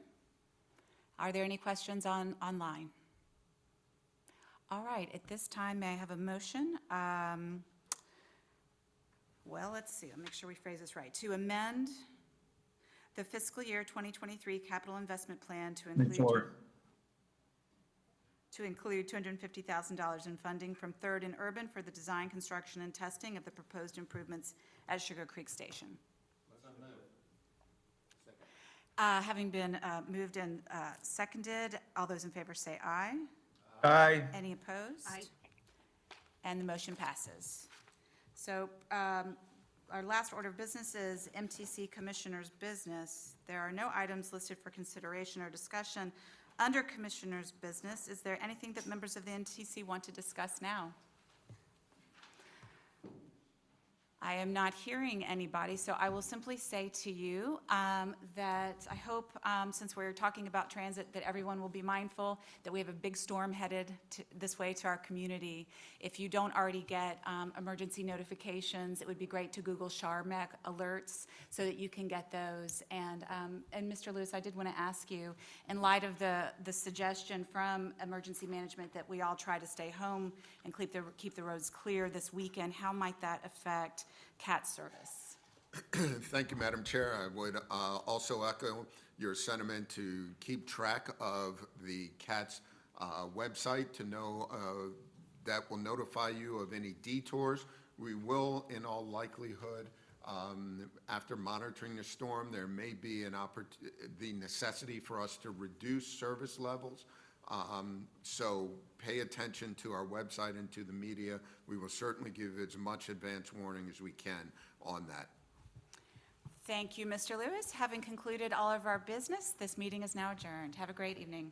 Are there any questions online? All right, at this time, may I have a motion? Well, let's see, I'll make sure we phrase this right. To amend the fiscal year 2023 capital investment plan to include $250,000 in funding from Third and Urban for the design, construction, and testing of the proposed improvements at Sugar Creek Station. Having been moved and seconded, all those in favor say aye. Aye. Any opposed? Aye. And the motion passes. So our last order of business is MTC Commissioner's business. There are no items listed for consideration or discussion under Commissioner's business. Is there anything that members of the MTC want to discuss now? I am not hearing anybody, so I will simply say to you that I hope, since we're talking about transit, that everyone will be mindful that we have a big storm headed this way to our community. If you don't already get emergency notifications, it would be great to Google SHARMEC alerts so that you can get those. And Mr. Lewis, I did want to ask you, in light of the suggestion from emergency management that we all try to stay home and keep the roads clear this weekend, how might that affect CAT service? Thank you, Madam Chair. I would also echo your sentiment to keep track of the CAT's website to know that will notify you of any detours. We will, in all likelihood, after monitoring the storm, there may be the necessity for us to reduce service levels. So pay attention to our website and to the media. We will certainly give as much advance warning as we can on that. Thank you, Mr. Lewis. Having concluded all of our business, this meeting is now adjourned. Have a great evening.